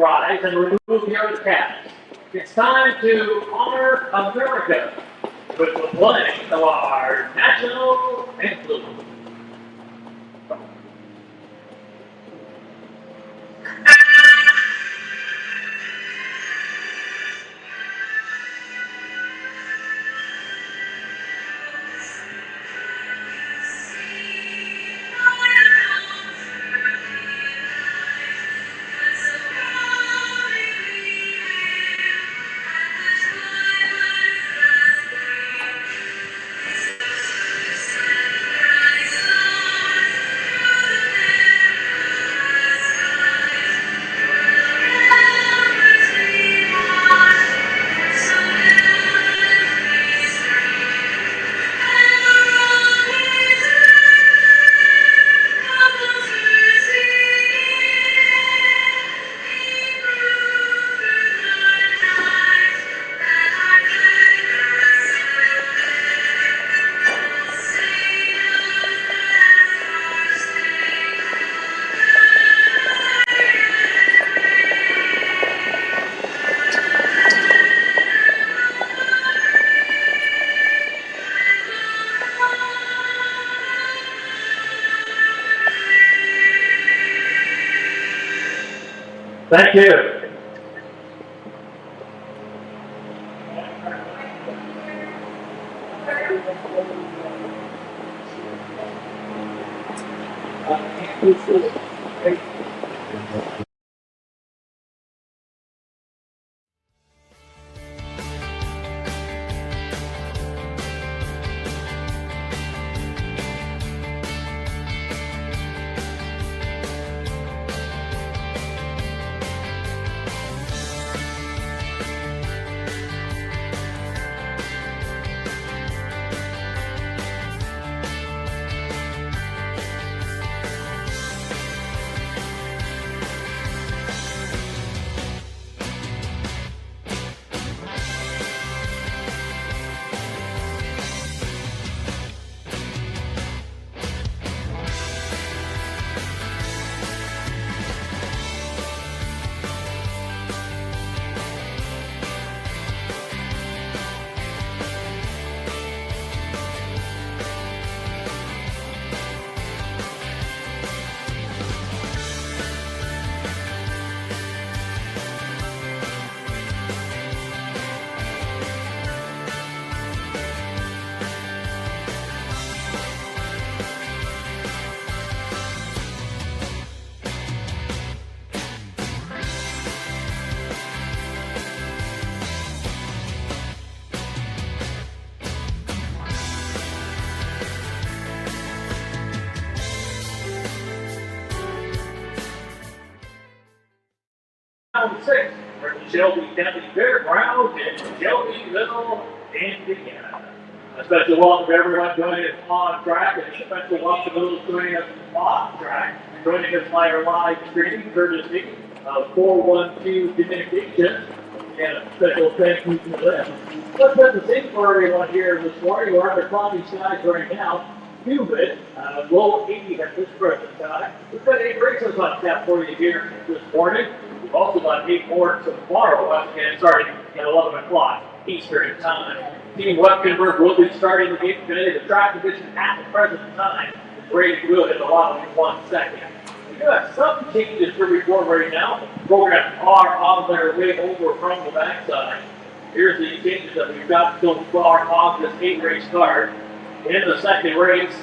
rise and remove your caps. It's time to honor America with the playing of our national anthem. Thank you. Round 6 for the Shelby County Fairgrounds in Shelbyville, Indiana. A special welcome to everyone joining us on track, and a special welcome to those joining us off track. Joining us by our live streaming courtesy of 412 Communications, and a special thank you to them. Let's set the scene for everyone here this morning. We're under cloudy skies right now. Humid, low 80 at this present time. We've got 8 races on tap for you here this morning. We've also got 8 more tomorrow, once again, starting at 11 o'clock Eastern time. Team Westkenburg will be starting the game today. The track condition at the present time is rated good in allowing 1 second. We do have some changes to report right now. Programs are on their way over from the backside. Here's the changes that we've got so far on this 8-race card. In the second race,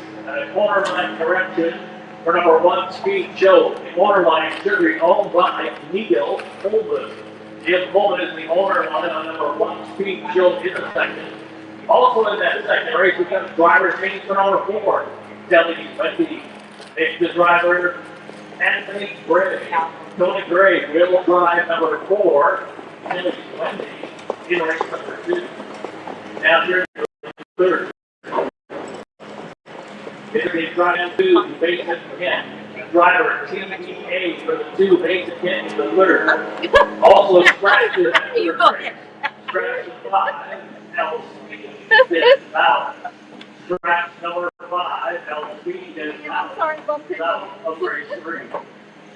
corner line correction for number 1 Speed Show. The corner line should be owned by Neil Holden. Neil Holden is the owner line on number 1 Speed Show in the second. Also in that second race, we've got the driver change for number 4, Shelby Wendy. It's the driver, Anthony Gray. Tony Gray will drive number 4, Shelby Wendy, in race number 2. Now here's the third. It's the drive to the base again. Driver TEA for the 2 base again in the third. Also scratches at the third. Scratch 5, LC is out. Scratch number 5, LC is out. Out of race 3.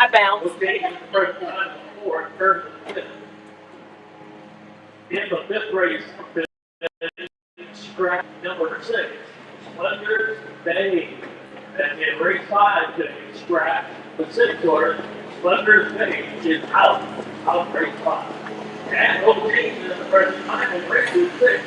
I bounced. Okay, first time 4 in terms of fifth. In the fifth race, scratch number 6, Splendor's Bay. And in race 5, today, scratch the 6th order. Splendor's Bay is out of race 5. And no changes in the present time in races 6,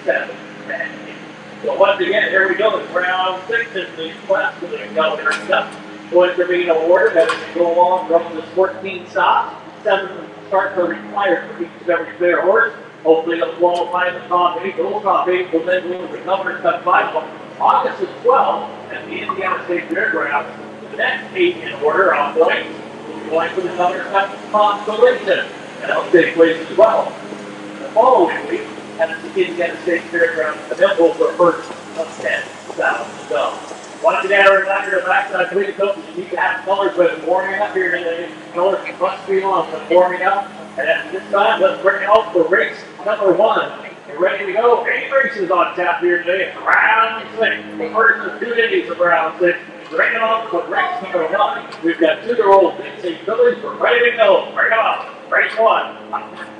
7, and 8. So once again, here we go. It's round 6 in the class for the Governor Cup. Going to be awarded as we go along from the 14 stops. 7 starts are required for each and every fair horse. Hopefully it'll qualify the top 8. The whole top 8 will then move to the Governor's Cup final. August 12th at the Indiana State Fairgrounds. The next 8 in order on points will be going for the Governor's Cup Constellation. And that'll take place as well. The following week, at the Indiana State Fairgrounds, the Temple for first of 10,000. Once again, a reminder of backside collegiate coaches, you need to have colors with warming up here today. Colors must be on when warming up. And at this time, let's bring it out for race number 1. You're ready to go. 8 races on tap here today. Round 6. The first of 2 days of round 6. Bring it on for race number 1. We've got 2-year-old Dixie fillies. We're ready to go. Bring it on. Race 1.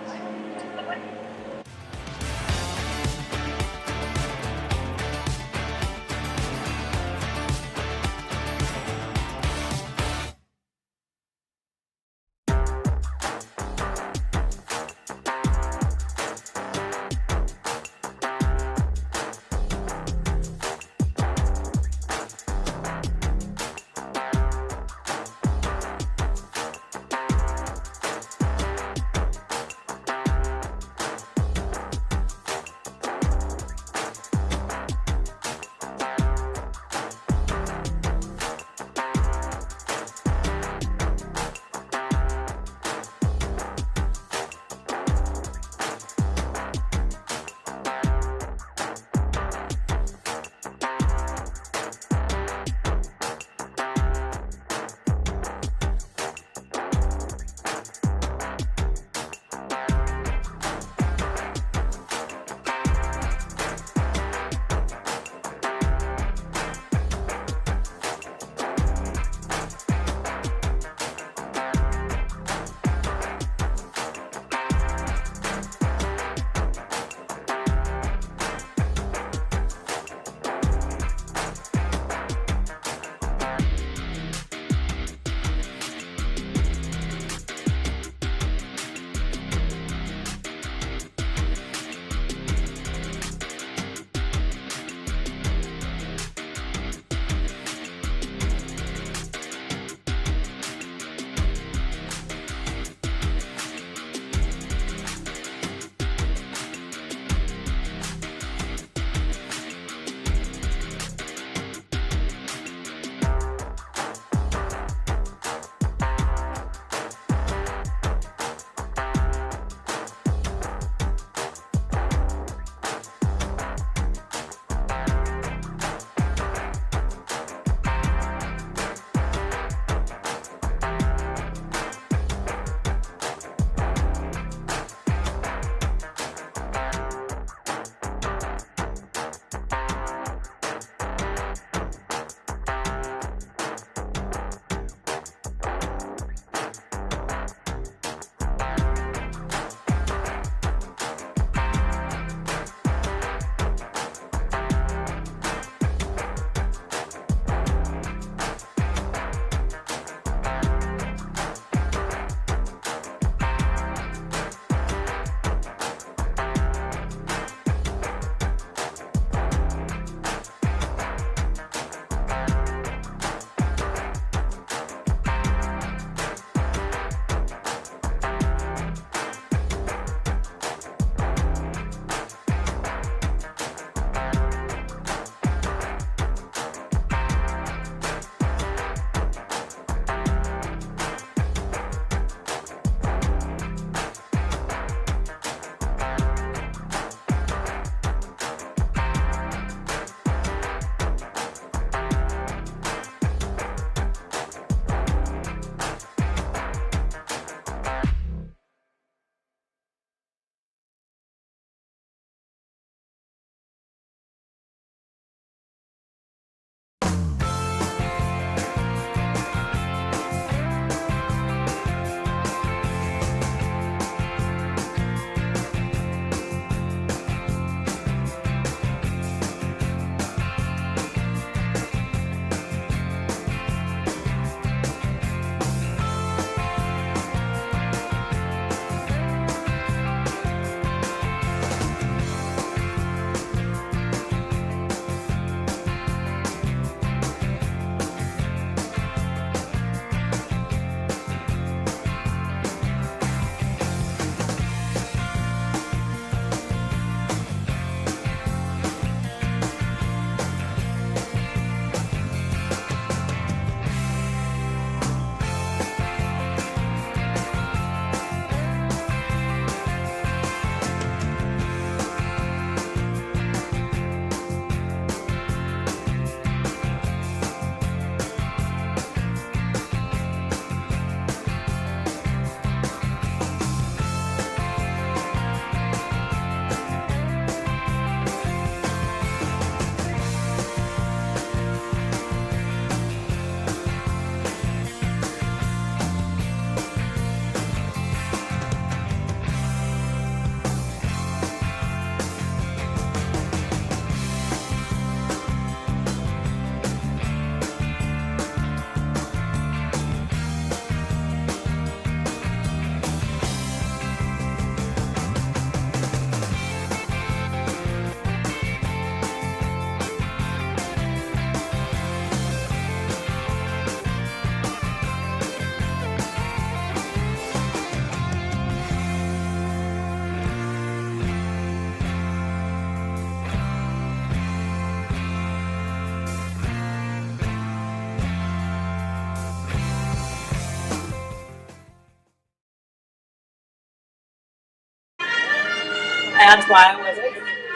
That's why I wasn't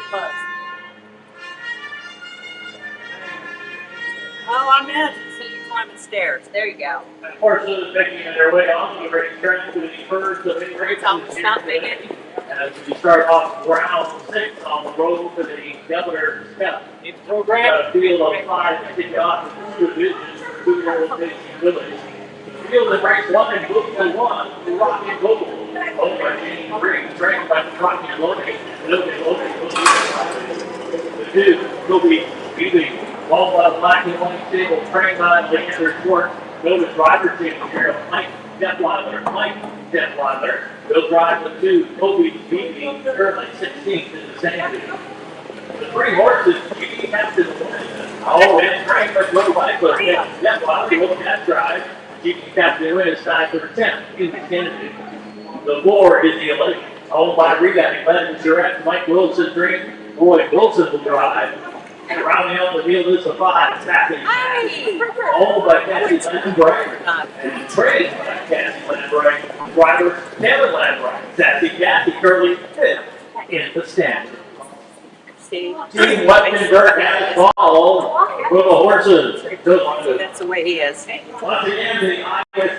close. Oh, I meant so you're climbing stairs. There you go. Horses making their way onto the racetrack to the first of the races. Stop making. As we start off round 6 on the road to the Governor's Cup. It's programmed a field of 5 to kick off the 2 divisions for 2-year-old Nation Village. The field in race 1 and book for 1, the Rock and Gold. Owned by James Green, trained by the Rock and Loading. The 2 will be beating all black and white stable, trained by Leander Schwartz. Go to driver change here of Mike Detweiler. They'll drive the 2, Kobe beating currently 16th in the standings. The 3 horses, GD Captain wins. Oh, and trained by Blue White, but Detweiler will that drive. GD Captain wins, tied for 10th in the standings. The 4 is the Elite, owned by Rebating Legend Surratt, Mike Wilson Dream. Roy Wilson will drive. And rounding out the field is the 5, Sassy. Owned by Cassie Landbright. And trained by Cassie Landbright. Driver Kevin Landbright. Sassy Cassie currently 5th in the standings. Team Wettenberg has followed with the horses. That's the way he is. Once again, the Iowa.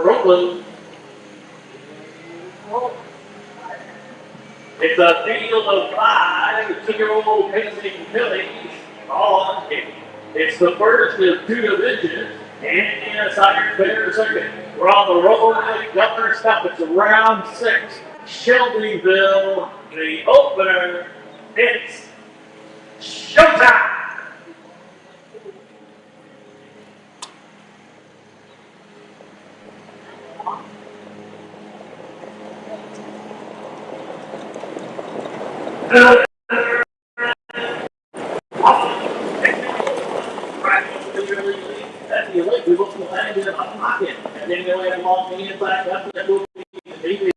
Brooklyn. It's a field of 5 2-year-old pacing fillies all on the game. It's the first of 2 divisions and in a sire fair circuit. We're on the road with Governor's Cup. It's round 6. Shelbyville, the opener. It's showtime! That's the elite. We look to land in a pocket. And then we have long the inside. That's will be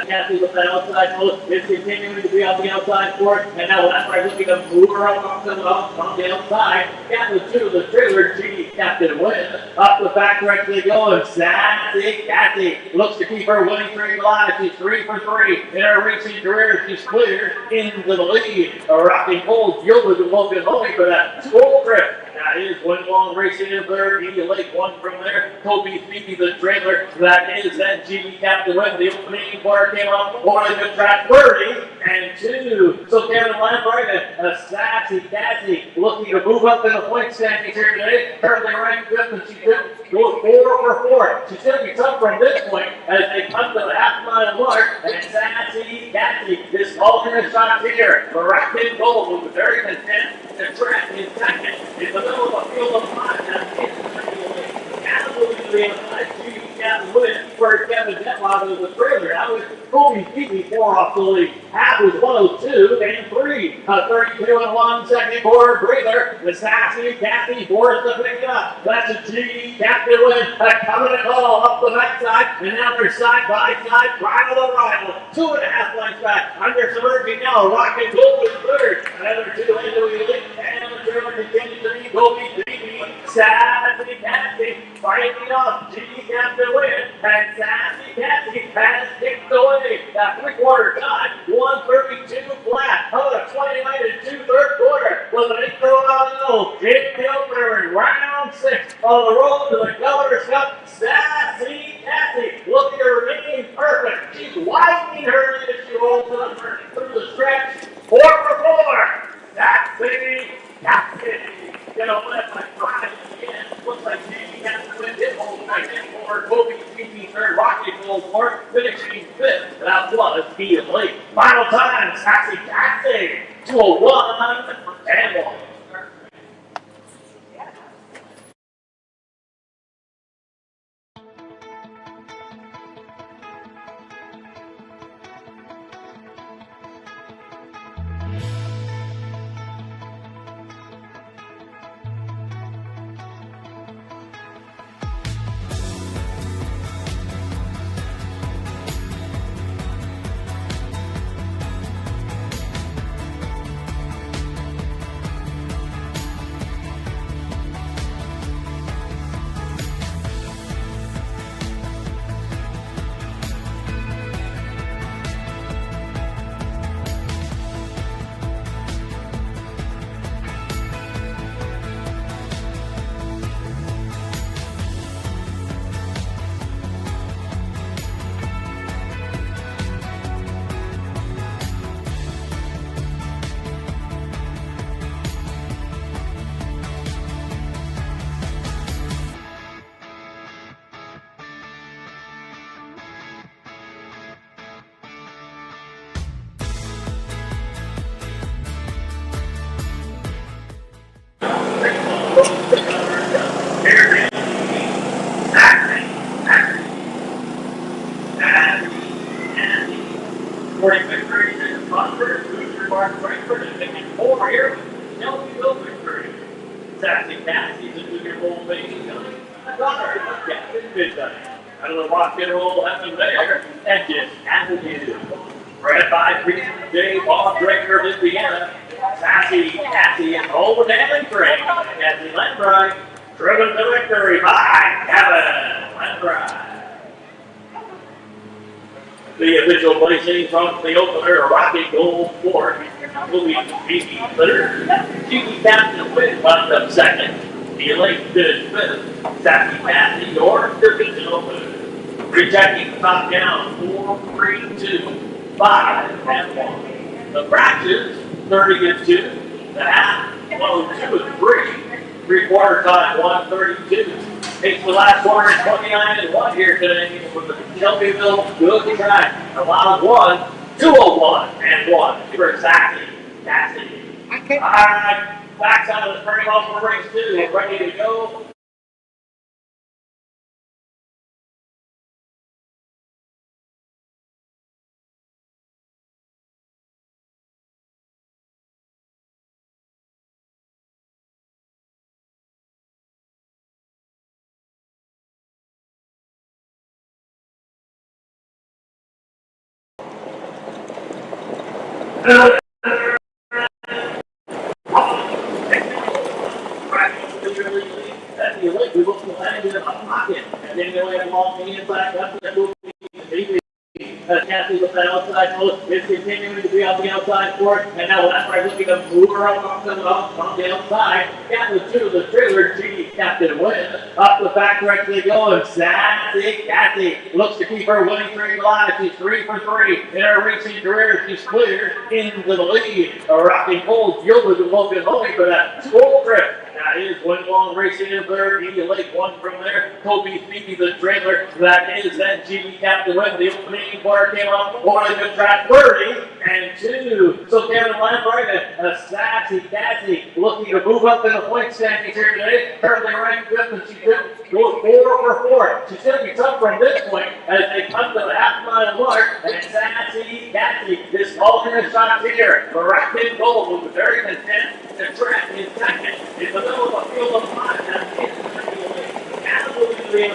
Cassie with that outside post is continuing to be on the outside for it. And now that's right looking to move her up on the outside. Got the 2 of the trailer. GD Captain wins. Up the back right they go. And Sassy Cassie looks to keep her winning streak alive. She's 3 for 3 in her racing career. She's clear into the lead. A rocking hold yielded to Logan Holy for that school trip. That is one long racing in third. Edie Lake 1 from there. Kobe Phoebe the trailer. That is that GD Captain win. The opening bar came up over the good track 30 and 2. So Kevin Lambright and Sassy Cassie looking to move up in the point standings here today. Currently ranked 5th and she did go 4 for 4. She's going to be tough from this point as they come to the half-mile mark. And Sassy Cassie is alternate shots here. The Rock and Gold was very content to track in second. in the middle of a field of five. Absolutely inside. She got the win for Kevin Detloff of the trailer. That was Kobe Phoebe 4 off the lead. Half was 102 and 3. A 32 and 1 second quarter breather. The sassy Kathy forced to pick it up. That's a G. Kathy win. Coming it all up the backside. And now they're side by side. Rival to rival. 2.5 lengths back. Under submerging now. Rocket goal is third. Another 2 into the elite. And the trailer continues to be Kobe Phoebe. Sassy Kathy fighting up. G. Kathy win. And sassy Kathy has kicked away. That 3-quarter time. 132 flat. Another 29 and 2 third quarter. With an intro out of the middle. In the opener in round 6 on the road to the Governor's Cup. Sassy Kathy looking to remain perfect. She's widening her lead as she rolls through the stretch. 4 for 4. Sassy Kathy. Gonna flip by 5 again. Looks like Jamie has to win this whole second for Kobe Phoebe third. Rocket goal for finishing 5th. That was Ian Lake. Final time, Sassy Kathy. 201 and 1. Morning victory in Frankfurt, Booster Mark Frankfurt, and picking 4 here with Shelby victory. Sassy Cassie's a junior-old baby coming. Daughter of Captain Midnight. Out of the rock and roll heaven there, and just Avenue. Read by Reason J. Bob Draker of Indiana. Sassy Cassie and Old Handling Train. Cassie Landry, driven to victory by Kevin Landry. The official placing from the opener, Rocket Gold 4, Louis Phoebe third, Chiefy Captain Witt wound up second, the Elite finished 5th, Sassy Cassie, your division opener. Rejecting top down, 4, 3, 2, 5, and 1. The fractions, 30 and 2, the half, 102 and 3, 3-quarter time, 132. Takes the last quarter, 29 and 1 here today with the Shelbyville good track. Allowed 1, 201 and 1 for Sassy Cassie. All right, backside of the turning off for race 2, ready to go. That's the elite. We look to land in a pocket. And then they have long the inside. That's the move. Cassie with that outside post is continuing to be on the outside for it. And now that's right looking to move her off on the outside. Got the 2 of the trailer. G Captain win. Up the back stretch they go. And Sassy Cassie looks to keep her winning streak alive. She's 3 for 3 in her racing career. She's cleared into the lead. A rocking Cold Gilbert with Logan Holy for that school trip. That is one long racing in third. Ian Lake 1 from there. Kobe Phoebe the trailer. That is then G Captain win. The opening quarter came off for the good track 30 and and 2. So Kevin Lambright, a sassy Cassie, looking to move up in the point standings here today. Currently ranked 5th, and she did go 4 over 4. She's going to be tough from this point as they come to the half-mile mark, and sassy Cassie is calling the shots here. The Racket Gold was very content to track in second in the middle of a field of 5. That's absolutely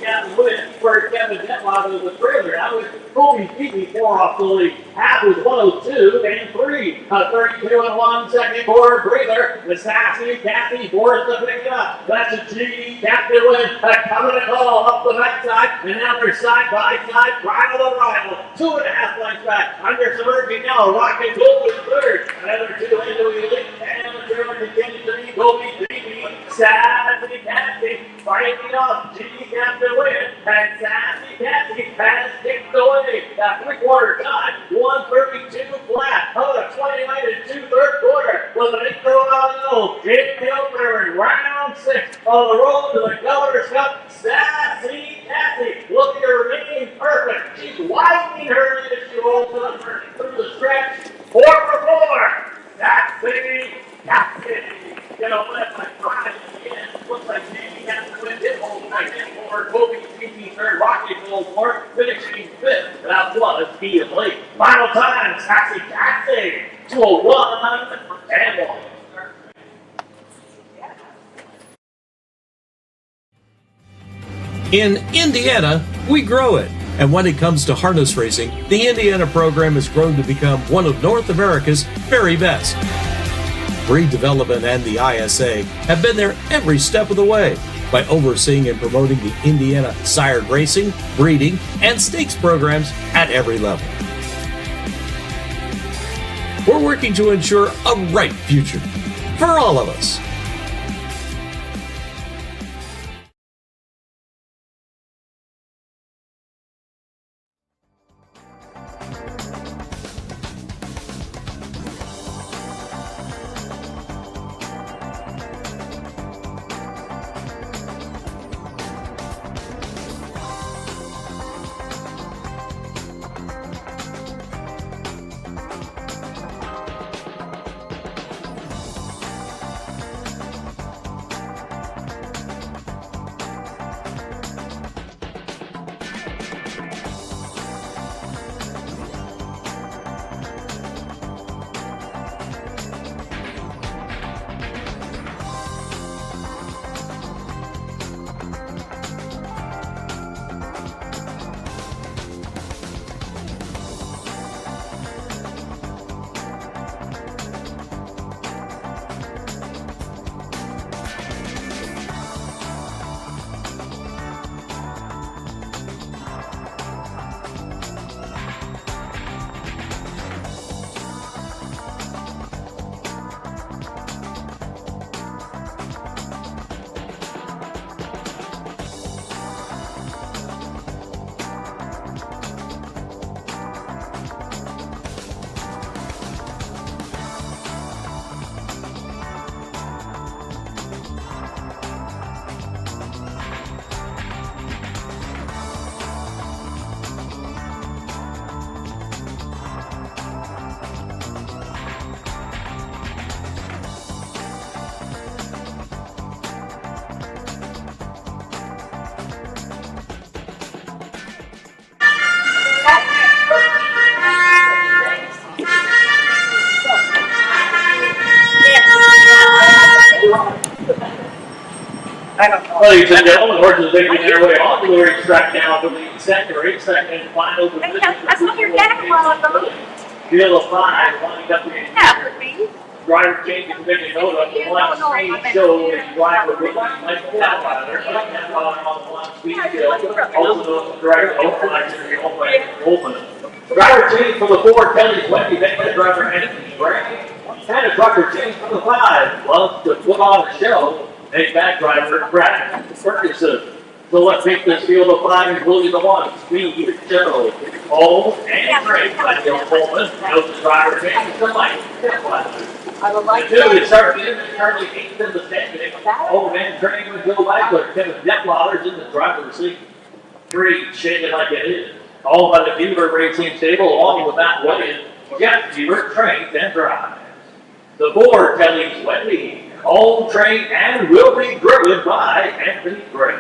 got the win for Kevin Detloff was the trailer. That was Kobe Phoebe 4 off the lead. Half was 102 and 3. A 32 and 1 second quarter breather. The sassy Kathy forced to pick it up. That's a G. Kathy win. Coming to call up the backside. And now they're side by side. Rival to rival. 2.5 lengths back. Under submerging now. Rocket Gold is third. Another 2 into the elite. And the trailer continues to be Kobe Phoebe. Sassy Kathy fighting up. G. Kathy win. And sassy Kathy has kicked away. That 3/4 time. 132 flat. Another 29 and 2 third quarter. With an 8 throw in the opener in round 6 on the road to the Governor's Cup. Sassy Kathy looking to remain perfect. She's widening her lead as she rolls through the stretch. 4 for 4. Sassy Kathy. Gonna flip like 5 again. Looks like Jamie has to win this whole second for Kobe Phoebe third. Rocket Gold fourth, finishing 5th. That was Ian Lake. Final time, Sassy Kathy. 2:01 and 1. In Indiana, we grow it. And when it comes to harness racing, the Indiana program has grown to become one of North America's very best. Breed Development and the ISA have been there every step of the way by overseeing and promoting the Indiana sired racing, breeding, and stakes programs at every level. We're working to ensure a bright future for all of us. Ladies and gentlemen, horses making their way on to the racetrack now for the second race, second final position. I saw your dad while ago. Field of 5, lining up the Yeah, would be. driver change and making note of the left speed show is driver with like that ladder. On the left speed show. Also the driver open. Driver change for the 4, Kelly Wendy, making the driver Anthony Gray. And a trucker change for the 5, loves to put on a show. A back driver, Brad Ferguson. So let's make this field of 5, including the 1. Speed, show, hold, and break by Neil Coleman. Note the driver change to Mike. I would like The 2 is currently 8th in the standing. Old man training with Joe Wagler. Kevin Detloff in the driver's seat. 3, shaking like it is. All by the Beaver Racing Stable, along with that weigh-in. Jeff Beaver trains and drives. The board tells Wendy, owned, trained, and will be driven by Anthony Gray.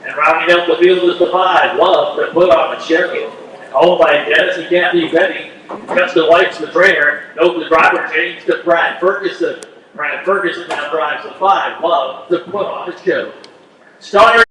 And rounding out the field is the 5, Love to put on a Shelby. Owned by Dennis and Kathy Benny. Justin White's the trainer. Note the driver changed to Brad Ferguson. Brad Ferguson now drives the 5, Love to put on a show. Starter.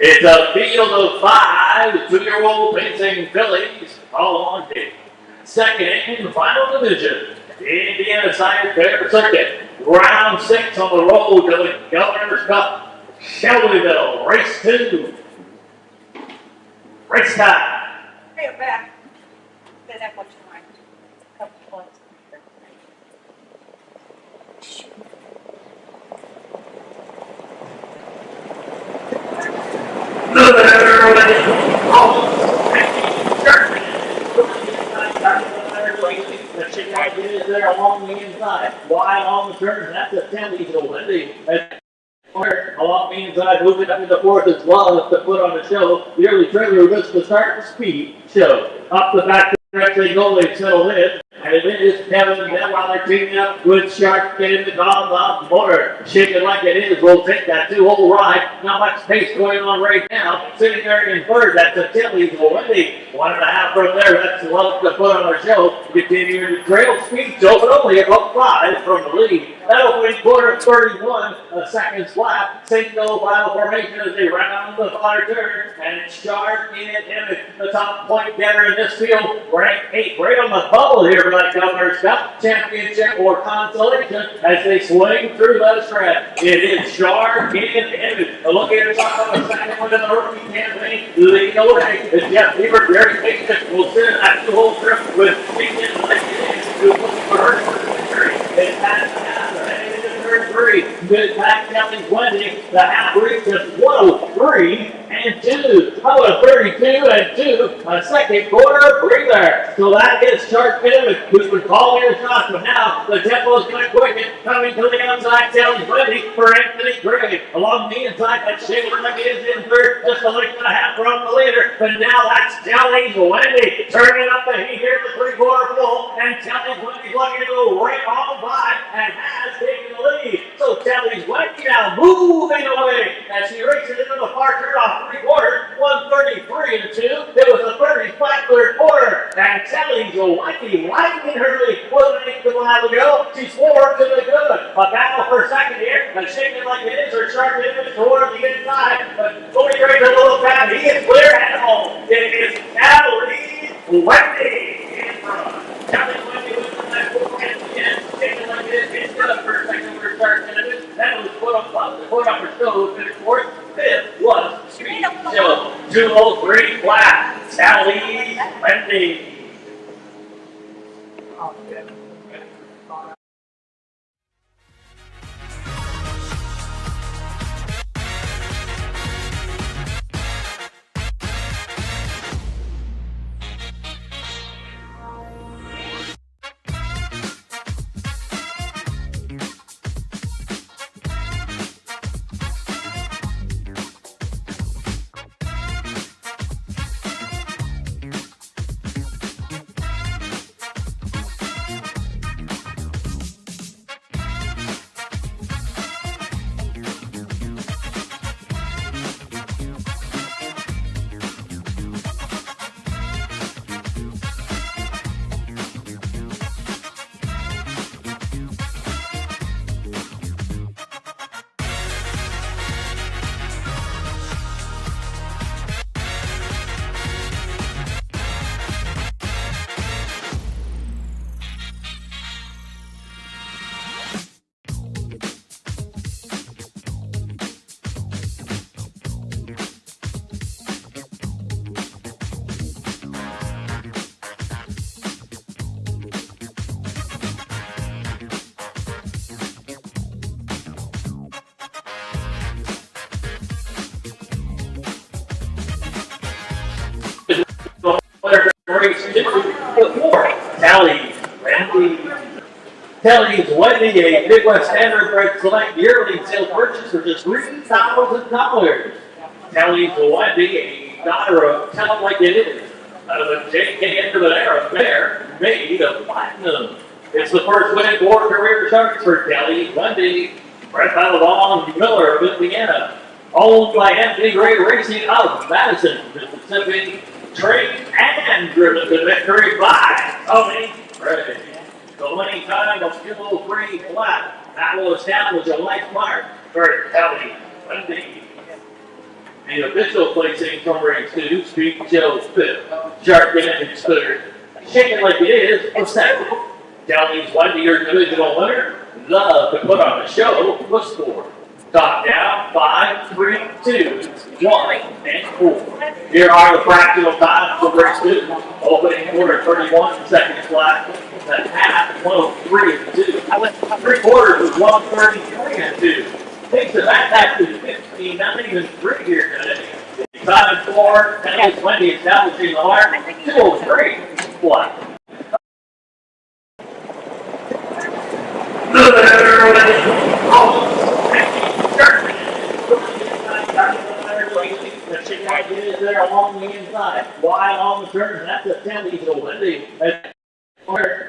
It's a field of 5 2-year-old racing fillies, all on day. Second and final division, Indiana Science Fair Circuit. Round 6 on the road to the Governor's Cup. Shelbyville, race 2. Race time. Hey, I'm back. Then that much time. Couple points. The chicken is there along the inside, wide on the turn. That's a 10 easel. Wendy along the inside, moving up to the 4th as well to put on the show. The early trailer was the start speed show. Up the back stretch they go, they settle in. And it is Kevin, then while they're teaming up with Shark, getting the Don motor, shaking like it is, will take that 2-hole ride. Not much pace going on right now. Sitting there in 3rd, that's a Tilly's Wendy. 1.5 from there, that's Love to put on our show. Continuing to trail speed, show, but only about 5 from the lead. That opening quarter, 31, a second lap. Single file formation as they round the far turn. And it's Shark in the top point getter in this field. Ranked 8, right on the bubble here for that Governor's Cup Championship or consolation as they swing through the stretch. It is Shark in Image. A look at the top of the second one in the rookie campaign. Leading away is Jeff Beaver. Very patient. Will sit in that 2-hole trip with Speaking like it is. Who's looking for her victory. It's past the half. They're heading into turn 3. Good back Kelly's Wendy. The half reach is 103 and 2. How about a 32 and 2? A second quarter breather. So that is Shark Image, who's been calling the shots, but now the tempo is going to quicken. Coming to the outside, Kelly's Wendy for Anthony Gray. Along the inside, that Shelby is in 3rd, just a length and a half from the leader. But now that's Kelly's Wendy turning up the heat here at the 3/4 full, and Kelly's Wendy's looking to go right on by and has taken the lead. So Kelly's Wendy now moving away as she races into the far turn off 3/4, 133 and 2. It was a very flat 3rd quarter, and Kelly's Wendy widening her lead. Wasn't a while ago. She's 4 to the good. A battle for second here, and shaking like it is her Shark Image toward the inside. But Tony Gray's a little fat. He is clear at home. It is Kelly's Wendy in front. Kelly's Wendy was in that 4 at the end. Shaking like it is. It's good for a second for Shark Image. Then it was put up her show. Finished 4th. 5th was Street Show. 203 flat. Kelly's Wendy. Oh, yeah. Kelly's Wendy, a Midwest Standard Bread Select yearly sales purchase for just $3,000. Kelly's Wendy, a daughter of Tell It Like It Is, out of the JK end of an era bear, made of platinum. It's the first win in 4 career starts for Kelly Wendy, bred by Long Miller of Indiana. Owned by Anthony Gray Racing out of Madison, Mississippi. Trained and driven to victory by Tony Gray. The winning time of 2:03 flat. That will establish a life mark for Kelly Wendy. The official placing from race 2, Street Joe 5th. Sharp Image 3rd. Shaking Like It Is a 2nd. Kelly's Wendy, your divisional winner. Love to put on a show was 4. Top down, 5, 3, 2, 1, and 4. Here are the fractional times for race 2. Opening quarter 31 seconds flat. The half 103 and 2. 3 quarters was 133 and 2. Takes it back to 59 and 3 here today. Time 4, Kelly's Wendy establishing the mark. 2:03 flat. The chicken like it is there along the inside. Wide on the turn, that's a 10 diesel Wendy.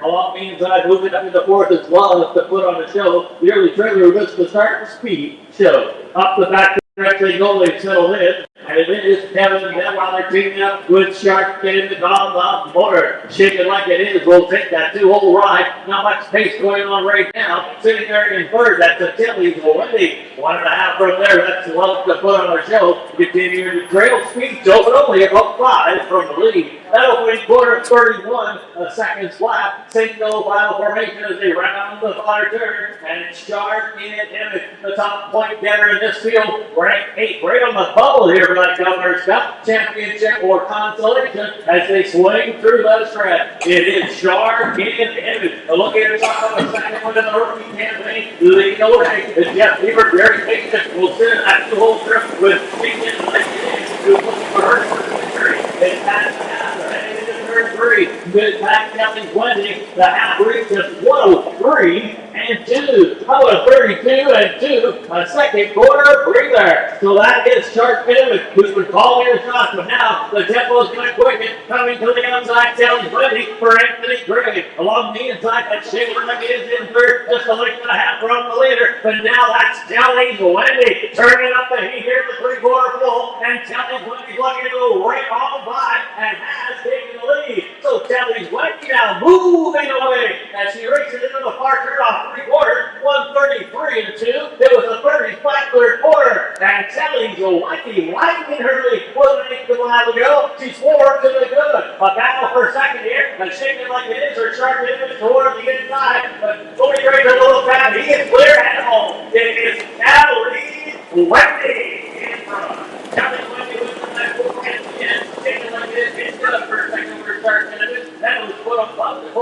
Along the inside, moving up to the 4th as well to put on the show. The early trailer was the start speed show. Up the back directly goalie settled in. And it is Kevin then while they're teaming up with Shark getting the dog motor. Shaking like it is. We'll take that 2-hole ride. Not much pace going on right now. Sitting there in 3rd. That's a Tilly's Wendy. 1.5 from there. That's love to put on our show. Continuing to trail speed. Open only about 5 from the lead. That opening quarter 31 seconds flat. Single final formation as they round the fire turn. And Shark in the top point getter in this field. Ranked 8th. Right on the bubble here. Like Governor's Cup Championship or consolation as they swing through the stretch. It is Shark in Image. Look at the top of the second one in the rookie campaign. Leading away is Jeff Beaver. Very patient. Will sit in that 2-hole trip with Speaking Like It Is. Who's looking for her victory. It's past the half. Heading into turn 3. Good back Kelly's Wendy. The half reach is 103 and 2. How about a 32 and 2? A second quarter breather. So that is Shark Image, who's been calling the shots, but now the tempo is going to quicken. Coming to the outside, Kelly's Wendy for Anthony Gray. Along the inside, that shaking like it is in 3rd, just a length and a half from the leader. But now that's Kelly's Wendy turning up the heat here in the 3/4 full, and Kelly's Wendy's looking to go right on by and has taken the lead. So Kelly's Wendy now moving away as she races into the far turn off 3/4, 133 and 2. It was a 30 flat 3rd quarter, and Kelly's Wendy widening her lead. Wasn't it a while ago? She's 4 to the good. A battle for second here, and shaking like it is her Shark Image toward the inside. But Tony Gray's a little fat. He is clear at home. It is Kelly's Wendy in front. Kelly's Wendy with the next 4 at the end. Shaking like it is. It's good for a second for Shark Image. That was put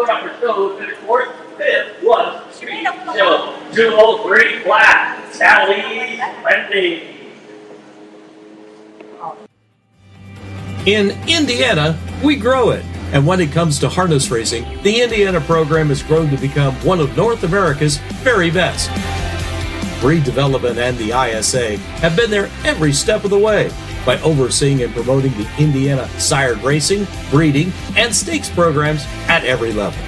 up her stove. And of course, 5th was Street Show. 2:03 flat. Kelly's Wendy. In Indiana, we grow it. And when it comes to harness racing, the Indiana program has grown to become one of North America's very best. Breed development and the ISA have been there every step of the way by overseeing and promoting the Indiana sired racing, breeding, and stakes programs at every level.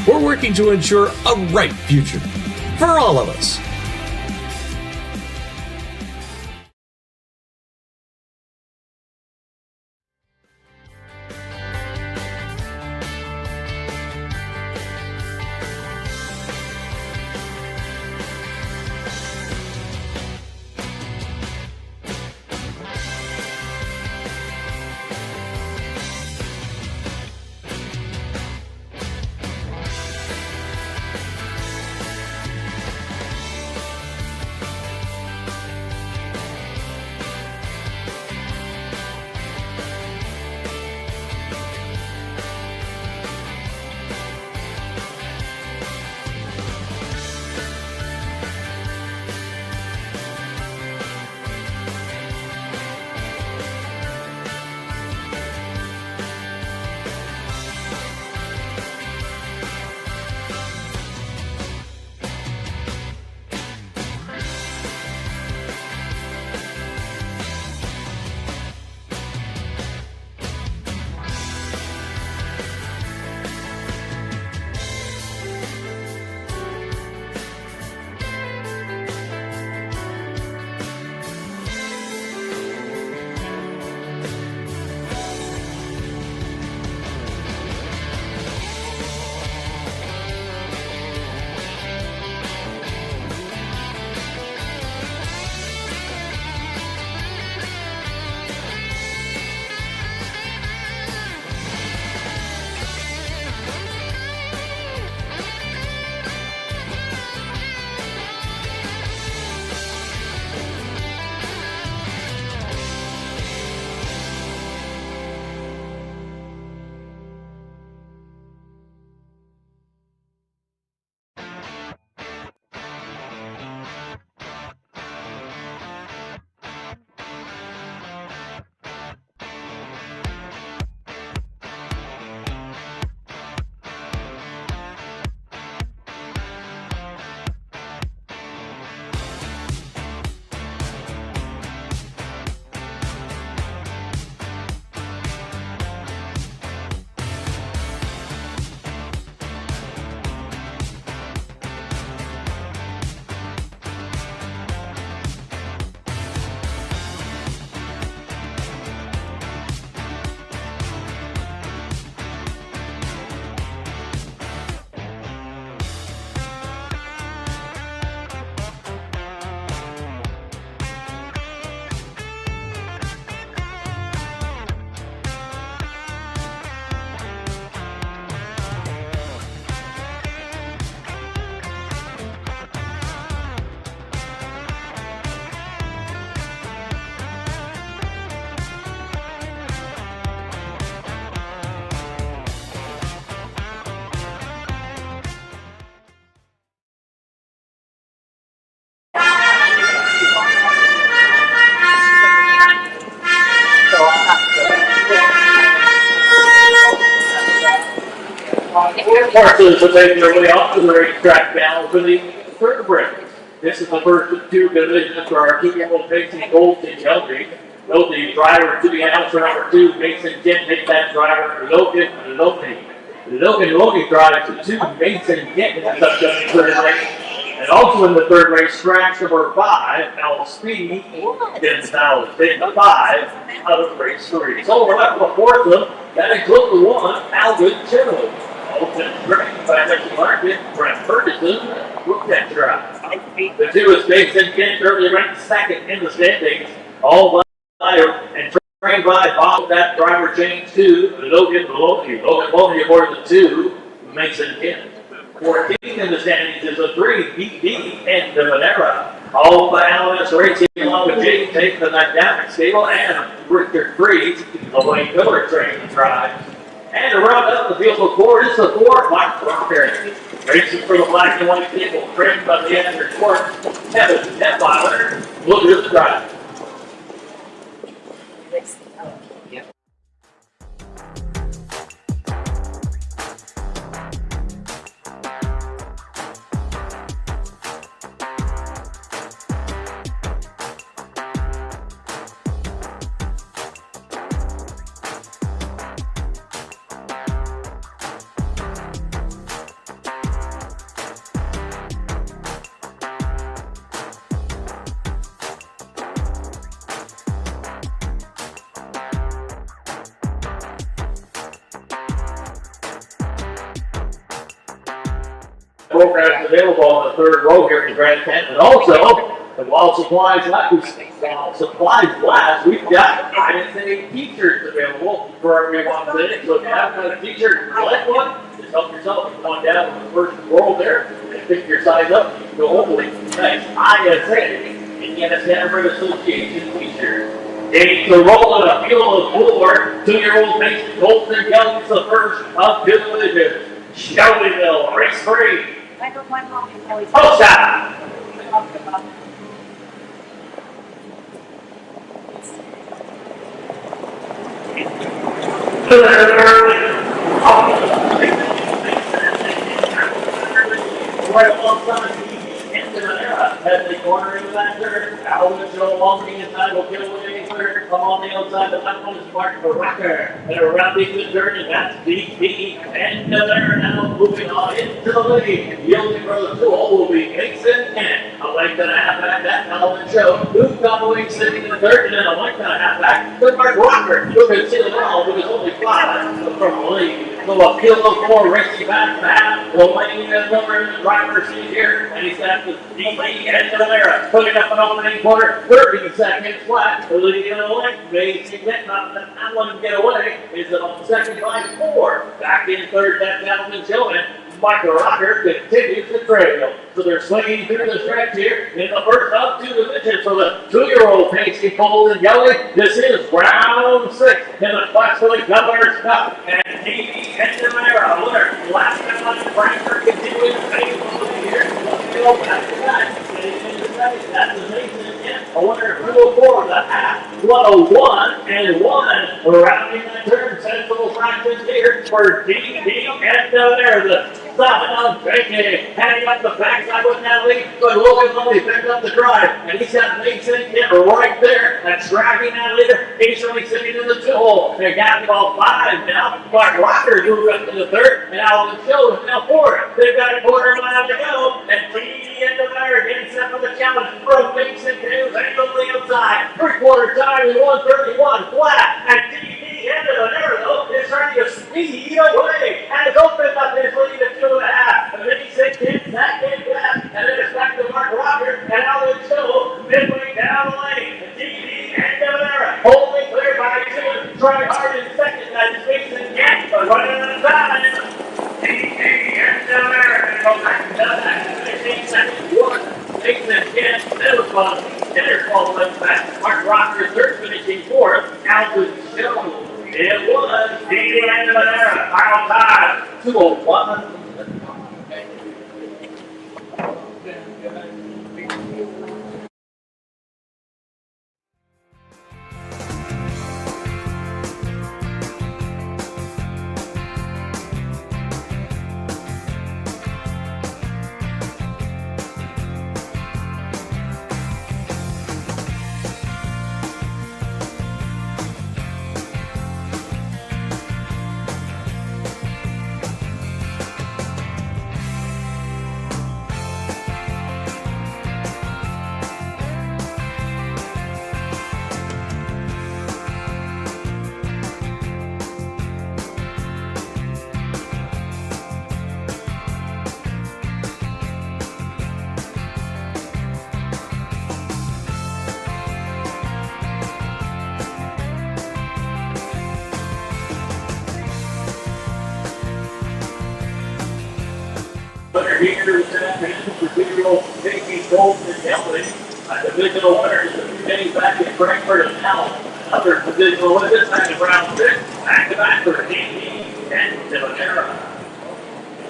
We're working to ensure a right future for all of us. Horses have made their way off to the racetrack now for the third race. This is the first of two divisions for our 2-year-old Mason Gold in Shelby. The driver to the outs for number 2, Mason Kent takes that driver, Logan Logan. Logan drives the 2, Mason Kent in the upcoming third race. And also in the third race, scratch number 5, Al Speed, gets now 5 out of race 3. So we're left with the fourth of them. That includes the 1, Alvin Chittle. Alton Drake by Ricky Martin, Brent Ferguson, with that drive. The 2 is Mason Kent, currently ranked second in the standings. All by and trained by Bob, that driver changed to Logan Logan aboard the 2, Mason Kent. 14th in the standings is a 3, BB and the Monera. All by LS Racing along with Jake taking the dynamic stable and Richard Freeze, the Wayne Miller train to drive. And to round out the field of 4 is the 4, Mike Rocker. Racing for the black and white people, trained by the editor court, Kevin Detweiler. Look at the drive. Programs available on the third row here in Grand Canyon. And also, the while supplies last, we've got ISA t-shirts available for everyone today. So if you haven't got a t-shirt, select one, just help yourself. Come on down to the first row there and pick your size up. You can go hopefully nice ISA, Indiana Santa Barbara Association t-shirt. It's a roll in a field of 4, 2-year-old Mason Colton Young is the first of 2 divisions. Shelbyville, race 3. Post time. Right alongside the end of the era as they corner into that turn. Alvin Joe along the inside will get away third. Come on the outside, the left one is Mark Rocker. And around the turn, and that's DP. And there now moving on into the lead. Yielding for the 2 will be Mason Kent. A length and a half back, that's Alvin Joe. Who's got the wing sitting in the third, and then a length and a half back. Good Mark Rocker. You can see the ball, but it's only 5 from the lead. So a field of 4 racing back to half. The lane is over in the driver's seat here. And he's got the DP end of the era. Putting up an opening quarter. 30 seconds flat. The lead in the length. Mason Kent not letting him get away. Is it on second by 4. Back in third, that's Alvin Tillman. Michael Rocker continues to trail. So they're swinging through the stretch here in the first of 2 divisions. So the 2-year-old Pacey Colton Yelling. This is round 6 in the Class for the Governor's Cup. And DP end of the era. Winner. Last time on Frankfurt continuing to take it here. Back to back. That's the Mason Kent. A winner of 204 the half. 101 and 1. Rounding that turn. Sensible fractions here for DP end of the era. The Stop it, Drake, heading up the backside with that lead, but Logan only picked up the drive, and he's got Mason Kent right there, and tracking that leader. He's only sitting in the 2-hole. They got about 5 now. Mark Rocker moved up to the 3rd, and Alvin Joe is now 4th. They've got a quarter mile to go, and the end of there getting set for the challenge from Mason Kent, and on the outside. 3/4 time is 1:31 flat, and DP end of the there though is trying to speed away, and it's opened up his lead to 2.5. And then he said, "Get that left," and then it's back to Mark Rocker, and Alvin Joe midway down the lane. The DP end of there, only clear by 2. Try hard in second, that's Mason Kent, but running out of time. DP end of there, and go back to that. 15 seconds, 1. Mason Kent, middle spot. Dinner fall left back. Mark Rocker, 3rd, finishing 4th. Alvin Joe. It was the end of an era. Final time, 2:01. here this afternoon for 2-year-old Casey Golden Shelby. Divisional winners a few days back in Frankfurt and now another divisional win this time in round 6. Back-to-back for DD and Devanera.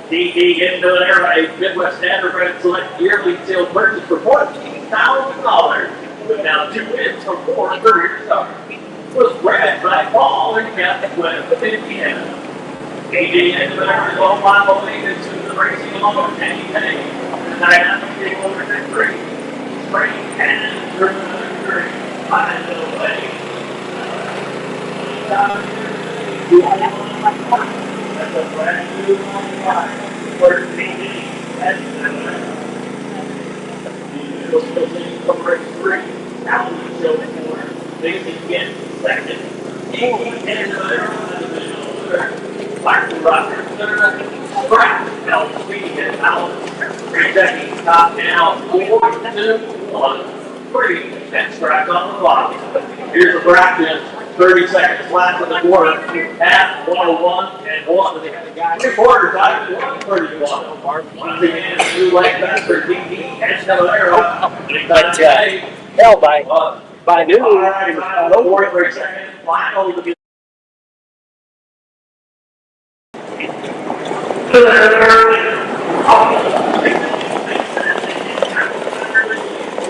DD into an era, a Midwest Standardbred Select yearly sale purchase for $14,000 with now 2 wins from 4 career starts. Was bred by Paul and Catholic West of Indiana. DD into an era is all 5 lead into the racing along with Kenny Penny. The dynamic game over the 3. Spring and three. Find the way. That's a brand new line. First DD and still sitting from race 3. Now we show 4. Basic again, second. And Black Rocker, Scratch, Belt Speed, and Out. Second, top down, 4, 2, 1, 3. And Scratch on the clock. Here's the practice. 30 seconds left in the quarter. Half 101 and 1. 3/4 time 131. Once again, 2 late back for DD and Cavalero. Hell by noon. All right, 4 seconds. Final to get.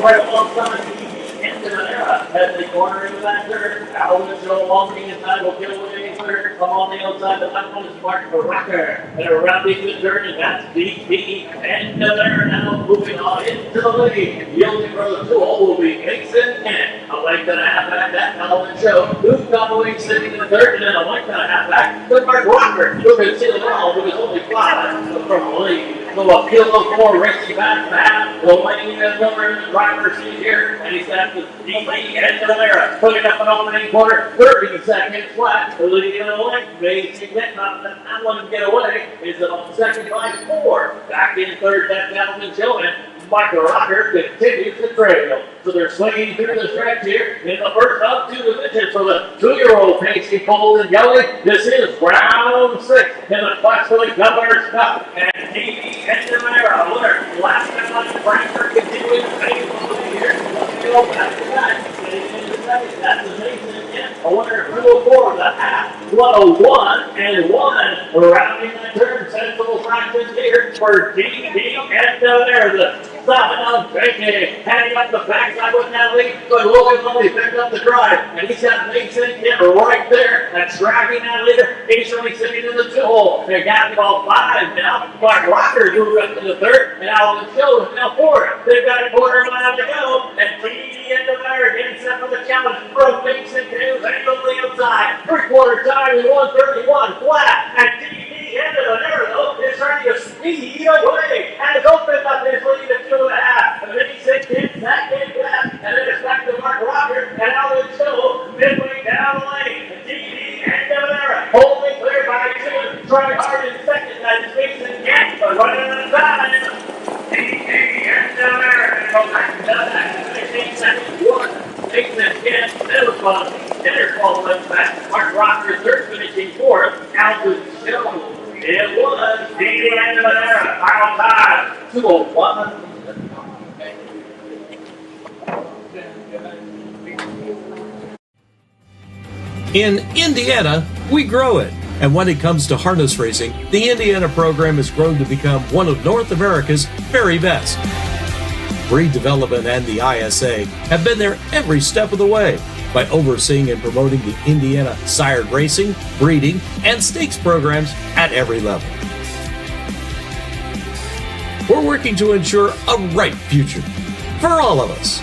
Right alongside the end of an era as they corner into that third. Alvin Joe along the inside will get away third. Come on the outside. The left one is Mark Rocker. And around into the turn, and that's DD. End of there now moving on into the lead. Yielding for the 2 will be Mason Kent. A length and a half back. That Alvin Joe. Who's got away sitting in the third, and then a length and a half back. To Mark Rocker. Who can see the ball, but it's only 5 from the lead. So appeal of 4 racing back to half. The lane is over in the driver's seat here, and he's at the DD end of the era. Putting up an opening quarter, 30 seconds flat. The lead in the lane, Mason Kent, not one to get away. Is on second by 4. Back in third, that gentleman Joe. Michael Rocker continues to trail. So they're swinging through the stretch here in the first up 2 divisions for the 2-year-old Pacey Golden Yellow. This is round 6 in the Class for the Governor's Cup. And DD and Devanera winner. Last time on Frankfurt continuing to take here. Back to back. That's amazing. A winner of 204 the half. 101 and 1. Rounding the turn. Sensible practice here for DD and Devanera. Stopping on Drake, heading up the backside with that lead, but Logan only picked up the drive, and he's got Mason Kent right there, and tracking that leader, easily sitting in the 2-hole. They got about 5 now. Mark Rocker moved up to the 3rd, and Alvin Joe is now 4th. They've got a quarter mile to go, and DD and Devanera getting set for the challenge from Mason Kent, and on the outside. 3/4 time in 131 flat, and DD and Devanera is trying to speed away, and it's opened up his lead at 2.5. And then he said, that game left, and then it's back to Mark Rocker, and Alvin Joe midway down the lane. And DD and Devanera holding clear by 2, trying hard in second. That's Mason Kent, but running out of time. DD and Devanera go back to that. 16 seconds, 1. Mason Kent, middle one. Dinner falling back. Mark Rocker, 3rd, finishing 4th. Alvin Joe. It was DD and Devanera. Final time, 2:01. In Indiana, we grow it. And when it comes to harness racing, the Indiana program has grown to become one of North America's very best. Breed development and the ISA have been there every step of the way by overseeing and promoting the Indiana sired racing, breeding, and stakes programs at every level. We're working to ensure a bright future for all of us.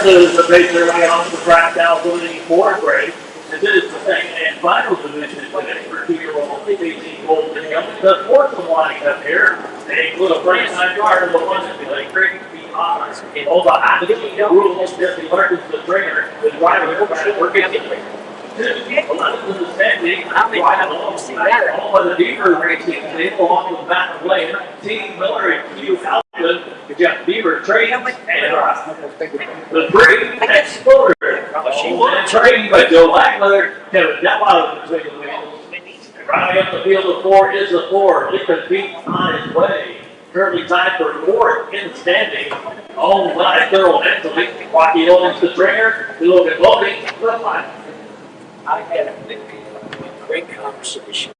Classes that make their way onto the track now for the fourth grade. And this is the second and final division today for 2-year-old 18-year-old. The fourth one lining up here. They include a first-time guard of the one that they create to be honest. Hold on, I think the rules just the Larkins, the trainer, the driver, we're getting it. 11 to the standing. Right along all of the Beaver racing. They belong to the back of lane. Team Miller and Hugh Alton. We've got Beaver Trade and the three Explorer. Trained by Joe Lackler. Kevin Detweiler between the wheels. Rounding up the field of four is the four. Lincoln Beat on his way. Currently tied for fourth in the standing. Owned by Thurl Mentally. Joaquin Owens, the trainer. Logan Bowling, the final. I had a great conversation.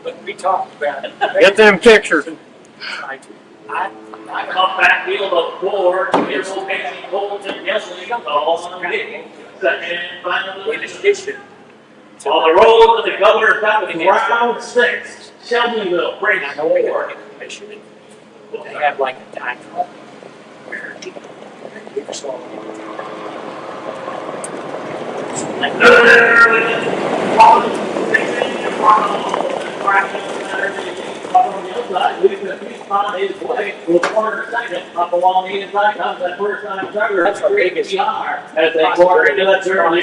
But we talked about it. Get them pictures. I come back field of four. Here's Casey Colton, Yesley, all on the second and final In addition, on the road to the Governor's Cup in round 6. Shelbyville breaks I know we got four. information, but they have like a time clock where you saw on his way with corner second up along the inside comes that first time driver. That's our biggest as they quarter into that turn.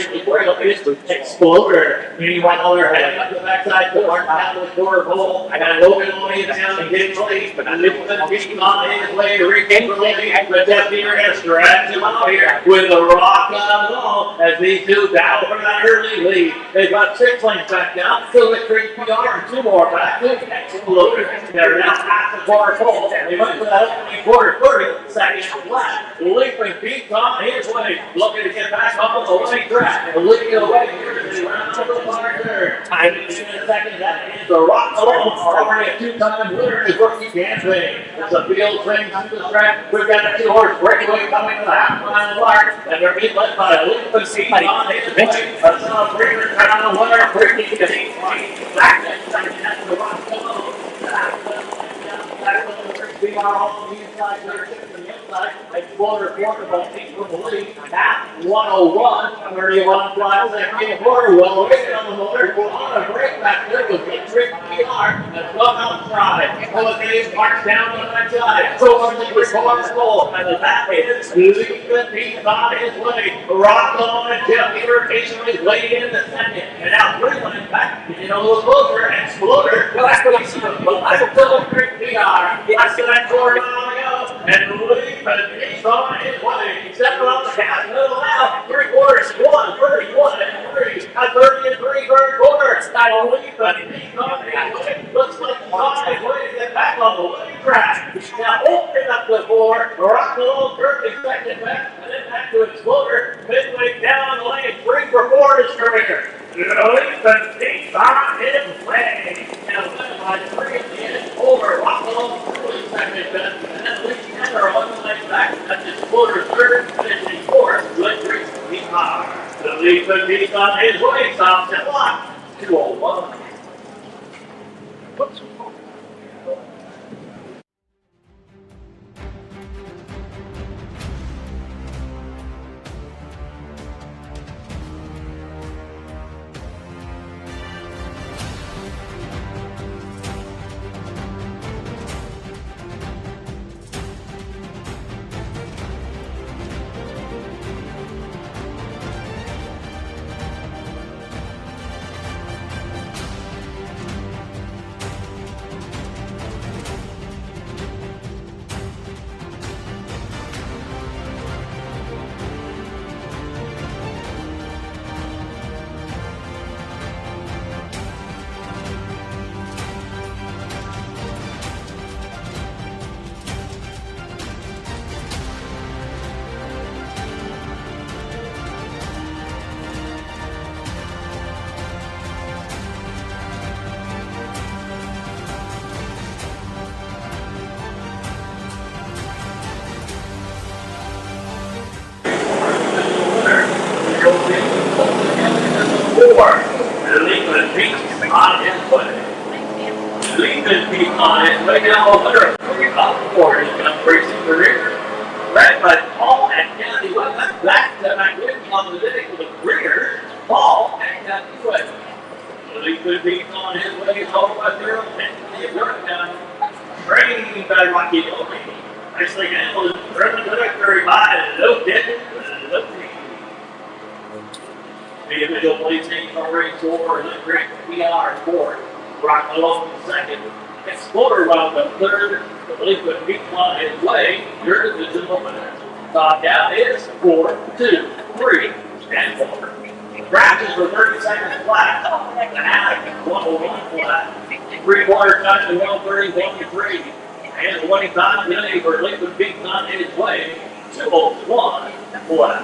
Exploder. Meanwhile, they're heading up the backside door. Down the door hole. I got Logan on the down and getting late, but I didn't let him on his way to regain the lead. But that here has dragged him out here with a rock on the wall as these two battle for that early lead. They've got 6 lanes back down. Still at 3 PR and 2 more back. Exploder. They're now past the bar pole. They went for that opening quarter 30 seconds flat. Leaping Pete on his way. Looking to get back up on the winning track. Leading away here as they round out the far third. Time in a second. That is the rock alone. Already a 2-time winner is rookie campaign. As the field swings to the track, we've got a 2-horse breakaway coming to the half-mile mark. And they're being led by a leaping Pete on his way. A celebration crown winner. Ricky Pete. Back to the rock alone. We are all on the inside, they're from the inside. Exploder quarterback takes from the lead. At 101, 31 flies that game quarter. Well, away on the motor. On a break back there with big trick PR. And 12 outside. Holidays march down on that side. So on the recorder goal. And the back is Leaping Pete on his way. Rock on and Jeff Irritation is late in the second. And now 3 lanes back. You know, a little closer. Exploder. Well, that's what I see. But that's still a trick PR. That's that quarter mile ago, and Leaping Pete's on his way. Stepping up the gas, middle out, 3 quarters, 1, 31 and 3, a 30 and 3 third quarter. Leaping Pete's on his way. Looks like he's on his way to get back on the winning track. Now open up the floor, rock a little curving second back, and then back to Exploder, midway down the lane, 3 for 4 his career. Leaping deep on his way. Now led by 3 at the end, over Rockville, early second best, and then Lee Tanner on the line back. That's Exploder third, finishing 4th with 3 behind. The leaping deep on his way, stops at block 201. Whoops. Leaping Peak on his way. Leaping Peak on his way. Now, winner of 3 is going to race his career. Led by Paul and Kennedy Webb. Back to McLean on the day for the career. Paul and Kennedy Webb. Leaping Peak on his way. Home by 0. And the work down. Training by Rocky Obi. Nicely handled. Driven to victory by Low Kid. The individual police team on race 4 is a great PR 4. Rock along second. Explorer wound up third. The Leaping Peak on his way. Your divisional winner. Top down is 4, 2, 3, and 4. Scratches for 30 seconds flat. And out 101 flat. 3/4 time to 1:30, 1:3. And 25 minutes for Leaping Peak on his way. 2:01 flat.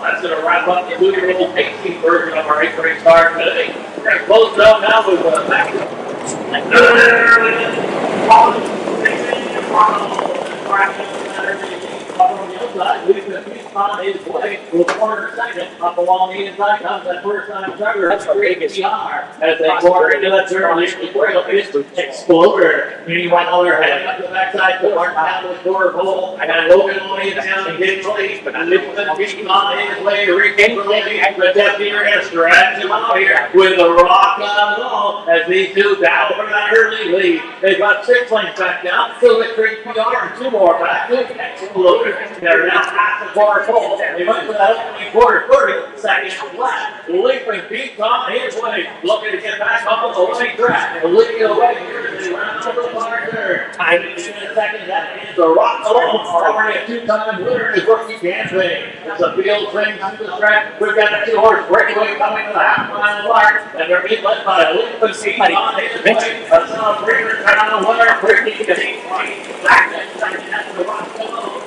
That's going to wrap up the 2-year-old 18th version of our 8th race car today. We're going to close it out now with back. On the outside, Leaping Peak on his way. With corner second, up along the inside comes that first time driver. That's a great PR. As they quarter into that turn, Exploder. Meanwhile, they're heading up the backside door. Down with door hole. I got Logan on the inside and get late. But Leaping Peak on his way. Reaching for the deputy is drags him out here with a rock on the wall as these two battle for that early lead. They've got 6 lanes back down. Still with 3 PR and 2 more back. Exploder. They're now past the quarter pole. They went for that opening quarter, 30 seconds flat. Leaping Peak on his way. Looking to get back up on the winning track. Leading away here as they round over the far third. Time in a second. That is the Rock alone. Already a 2-time winner in his rookie campaign. It's a field swing to the track. We've got a 2-horse breakaway coming to the half-mile mark. And they're being led by Leaping Peak on his way. A celebrator crown winner. Leaping Peak back next second. That's the Rock alone.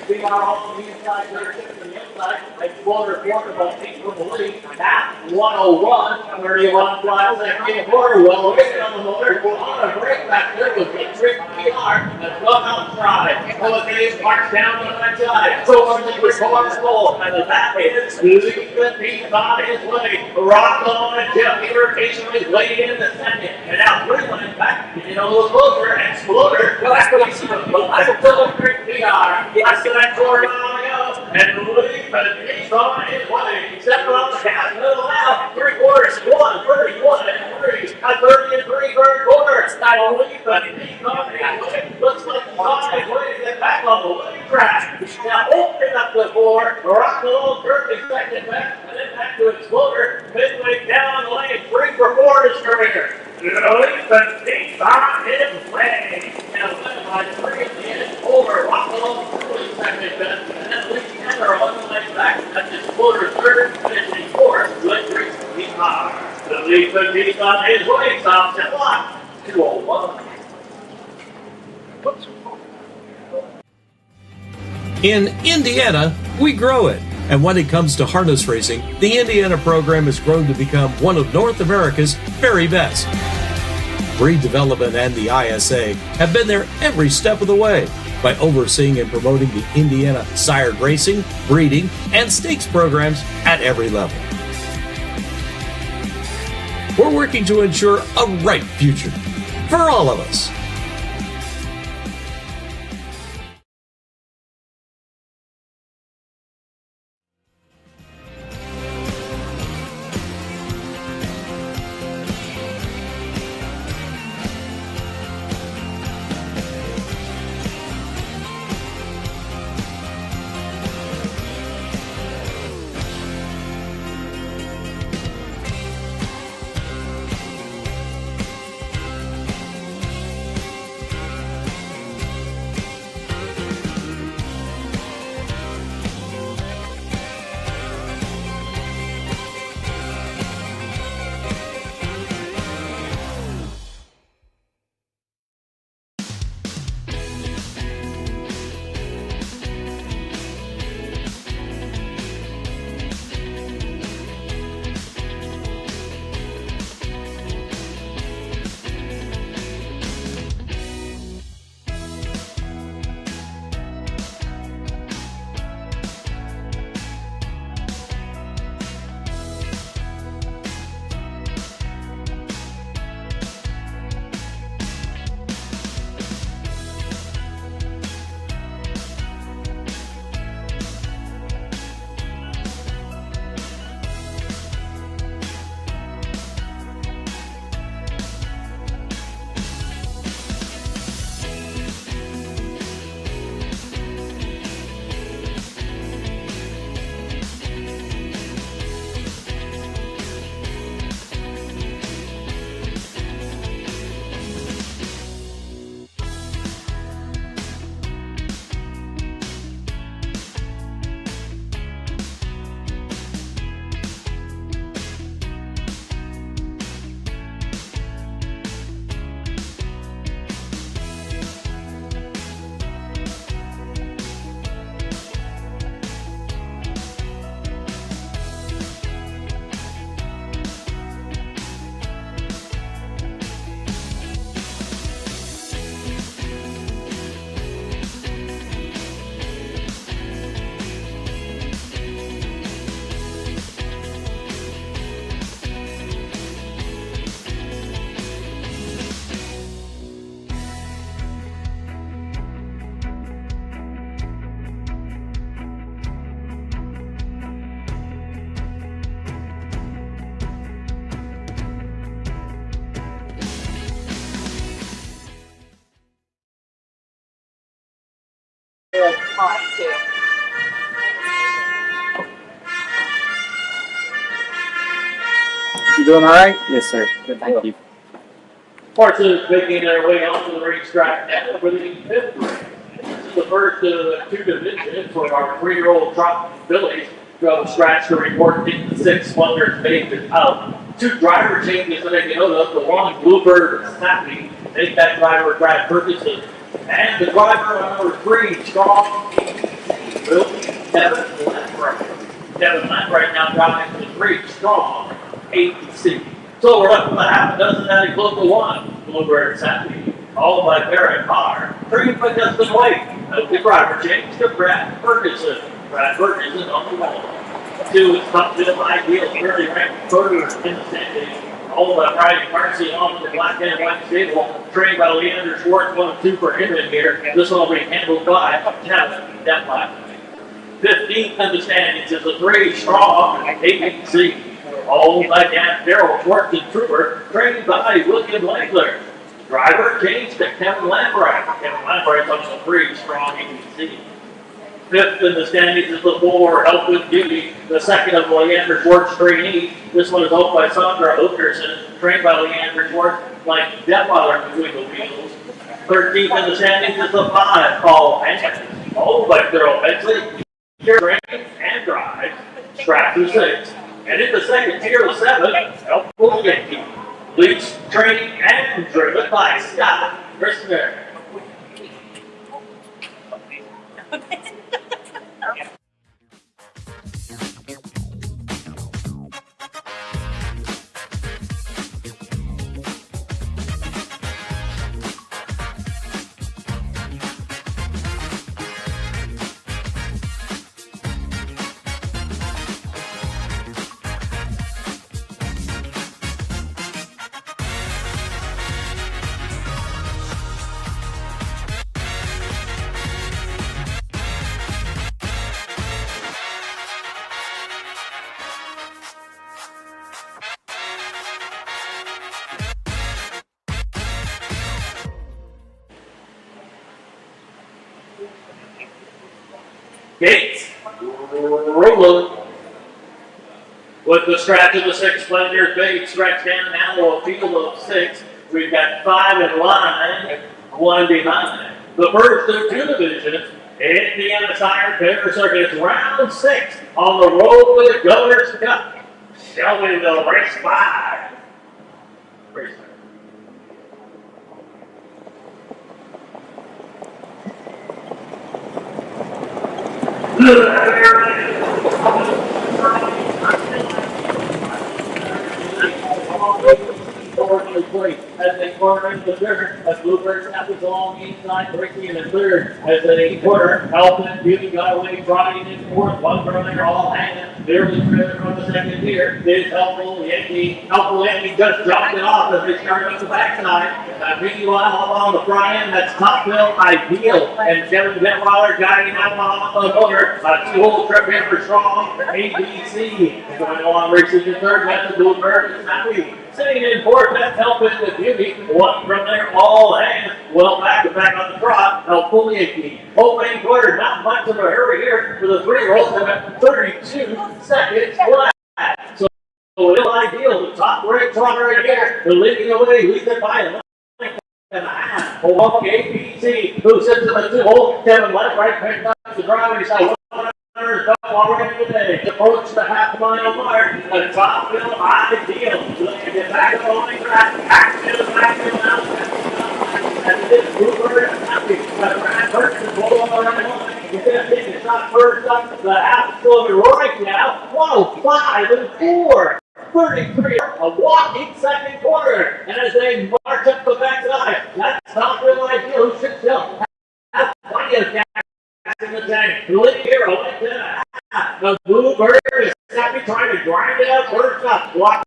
We are all on the inside, they're from the inside. Exploder quarter ball takes from the lead at 101. 31 flies that game quarter. Well, away on the motor. On a break back there with the trick PR. That's well outside. Holidays march down on that side. So on the quarter pole. And that is Leaping Peak on his way. Rock on and Jeff irritationally waiting in the second. And now 3 lanes back. You know, a little closer. Exploder. Well, that's what I see. That's still a trick PR. Less than that quarter mile to go. And Leaping Peak on his way. Stepping on the gas, middle out. 3/4, 1, 31 and 3. A 30 and 3 third quarter. Style Leaping Peak on his way. Looks like he's on his way to get back on the winning track. Now open up the floor. Rock a little curving second back. And then back to Exploder. Midway down the lane. 3 for 4 his career. Leaping Peak on his way. Now led by 3 at the end. Over Rockville, early second best. And then Lee Tanner on the line back. That's Exploder third, finishing 4th with 3 behind. The Leaping Peak on his way. Stops at block 201. Whoops. In Indiana, we grow it. And when it comes to harness racing, the Indiana program has grown to become one of North America's very best. Breed development and the ISA have been there every step of the way by overseeing and promoting the Indiana sired racing, breeding, and stakes programs at every level. We're working to ensure a bright future for all of us. You doing all right? Yes, sir. Good, thank you. Horses making their way onto the racetrack now for the fifth race. This is the first of two divisions for our 3-year-old trot fillies. Drove scratch to report in the 6 Wonders made out. 2 driver changes to make a note of. The one Bluebird Snappy made that driver Brad Ferguson. And the driver on number 3, Strong, will be Devin Lambright. Devin Lambright now driving the 3 Strong ABC. So we're left with a half a dozen at a close to 1. Bluebird Snappy, all by Barrett Carr. 3 by Justin White. The driver change to Brad Ferguson. Brad Ferguson on the wall. 2 is Top Bill Ideal, currently ranked third in the standings. All by Friday Marcy on the black and white stable. Trained by Leander Schwartz, 1 of 2 for him in here. This one will be handled by Kevin Detlef. 15th in the standings is the 3 Strong ABC. All by Dan Darrell Schwartz and Trooper, trained by William Langler. Driver changed to Kevin Lambright. Kevin Lambright's on the 3 Strong ABC. 5th in the standings is the 4 Help with Beauty, the 2nd of Leander Schwartz trainee. This one is owned by Sandra Okerson, trained by Leander Schwartz, like stepfather between the wheels. 13th in the standings is the 5 Paul Hammond, owned by Daryl Bensley, trains and drives, scratch to 6. And in the second tier, the 7 Help with Yankee. leads, trained, and driven by Scott Christopher. Gates, rolling. With the stretch of the 6 Splendor, big stretch down now, a field of 6. We've got 5 in line, 1 behind. The first of 2 divisions, Indiana Tire Fair Circuit, round 6 on the road with the Governor's Cup. Shelby will race 5. Race 5. As they corner into the third, as Bluebird snaps along inside, Ricky in the third, as they corner, Elton, Beauty got away, driving in fourth, one brother, all hanging, nearly further from the second tier, is Helpful Yankee just dropped it off as they start up the backside, meanwhile, on the front end, that's Topville Ideal, and Kevin Detweiler guiding out on the motor, a 2-hole trip in for Strong, ABC, going along racing in third, that's the Bluebird, it's happy. Sitting in fourth, that's Helping with Beauty. One from there, all hands. Well, back on the trot. Helpful Yankee. Opening quarter, not much of a hurry here for the 3-year-olds at 32 seconds flat. So, Real Ideal, the top right trot right here. They're leading away, leads it by a length and a half. Along ABC, who sits in the 2-hole. Kevin left, right, picked up the driving side. Already today, approach the half-mile mark, the Topville Ideal, looking to get back on the track, active, out, and this Bluebird is happy, but Brad Burton pull on the right line, he's going to take a shot first up, the half kilometer right now, 105 and 4, 33, a walking second quarter, and as they march up the backside, that's Topville Ideal, who should still have plenty of gas in the tank. Living here, the Bluebird is happy trying to grind it out first up. Block.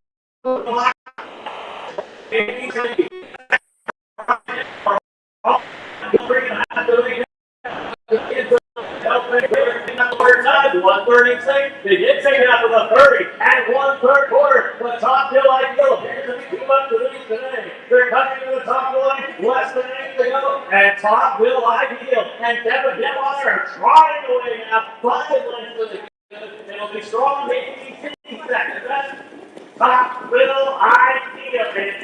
They did take it up with a 30 and 1/3 quarter. The Topville Ideal appears to be too much to lose today. They're coming to the top line, less than 8 to go, and Topville Ideal and Kevin Detweiler are trying to win now. 5 lengths to the good. It'll be strong, maybe 15 seconds. That's Topville Ideal and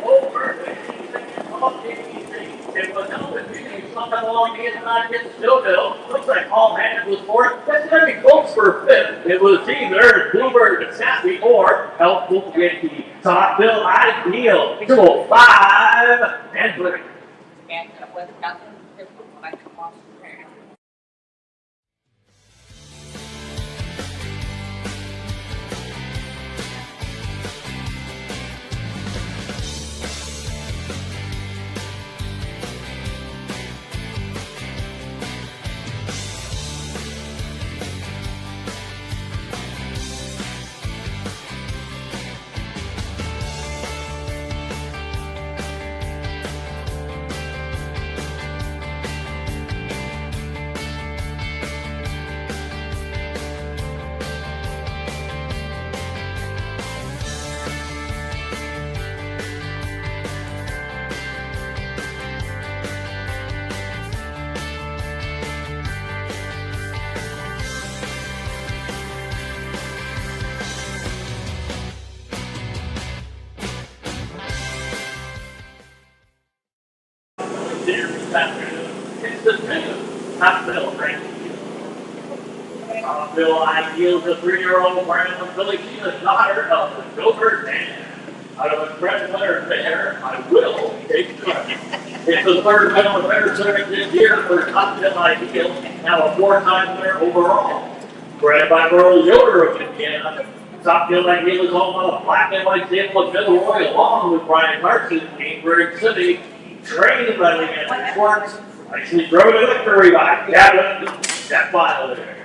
over 15 seconds off ABC. It was Elton Beauty something along the inside, gets Stillville. Looks like all hands was fourth. That's going to be close for 5th. It was either Bluebird and Sassy or Helpful Yankee. Topville Ideal, 205 and 3. And with nothing different when I come off the train. It's the Topville Ideal, the 3-year-old Brown Billy. She's a daughter of the Gopher out of a threat winner there, I will take it. It's the third medal winner this year for Top Bill Ideal, now a four-time winner overall. Bred by Earl Yoder of Indiana, Top Bill Ideal is home of a black and white stable of Milroy, along with Brian Carson, Cambridge City, trained by Leanne Schwartz. Nicely drove to victory by Gavin Stepweiler.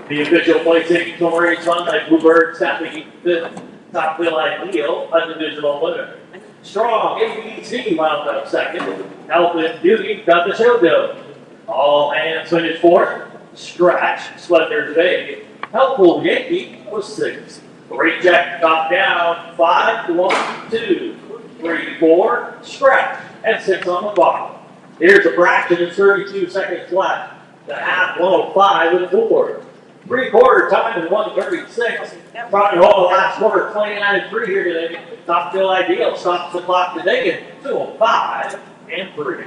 The official placing summary is run by Bluebird Staffing fifth, Top Bill Ideal, undivisional winner. Strong ABC wound up second. Health and Beauty got the show done. All hands finished fourth. Scratch Splendor's Bay. Helpful Yankee was sixth. Reject top down 5-1, 2, 3, 4. Scratch and 6 on the bottom. Here's a fraction of 32 seconds left. The half 105 and 4. Three-quarter time is 136. Brought home the last quarter 29-3 here today. Top Bill Ideal stops the clock today at 2:05 and 3.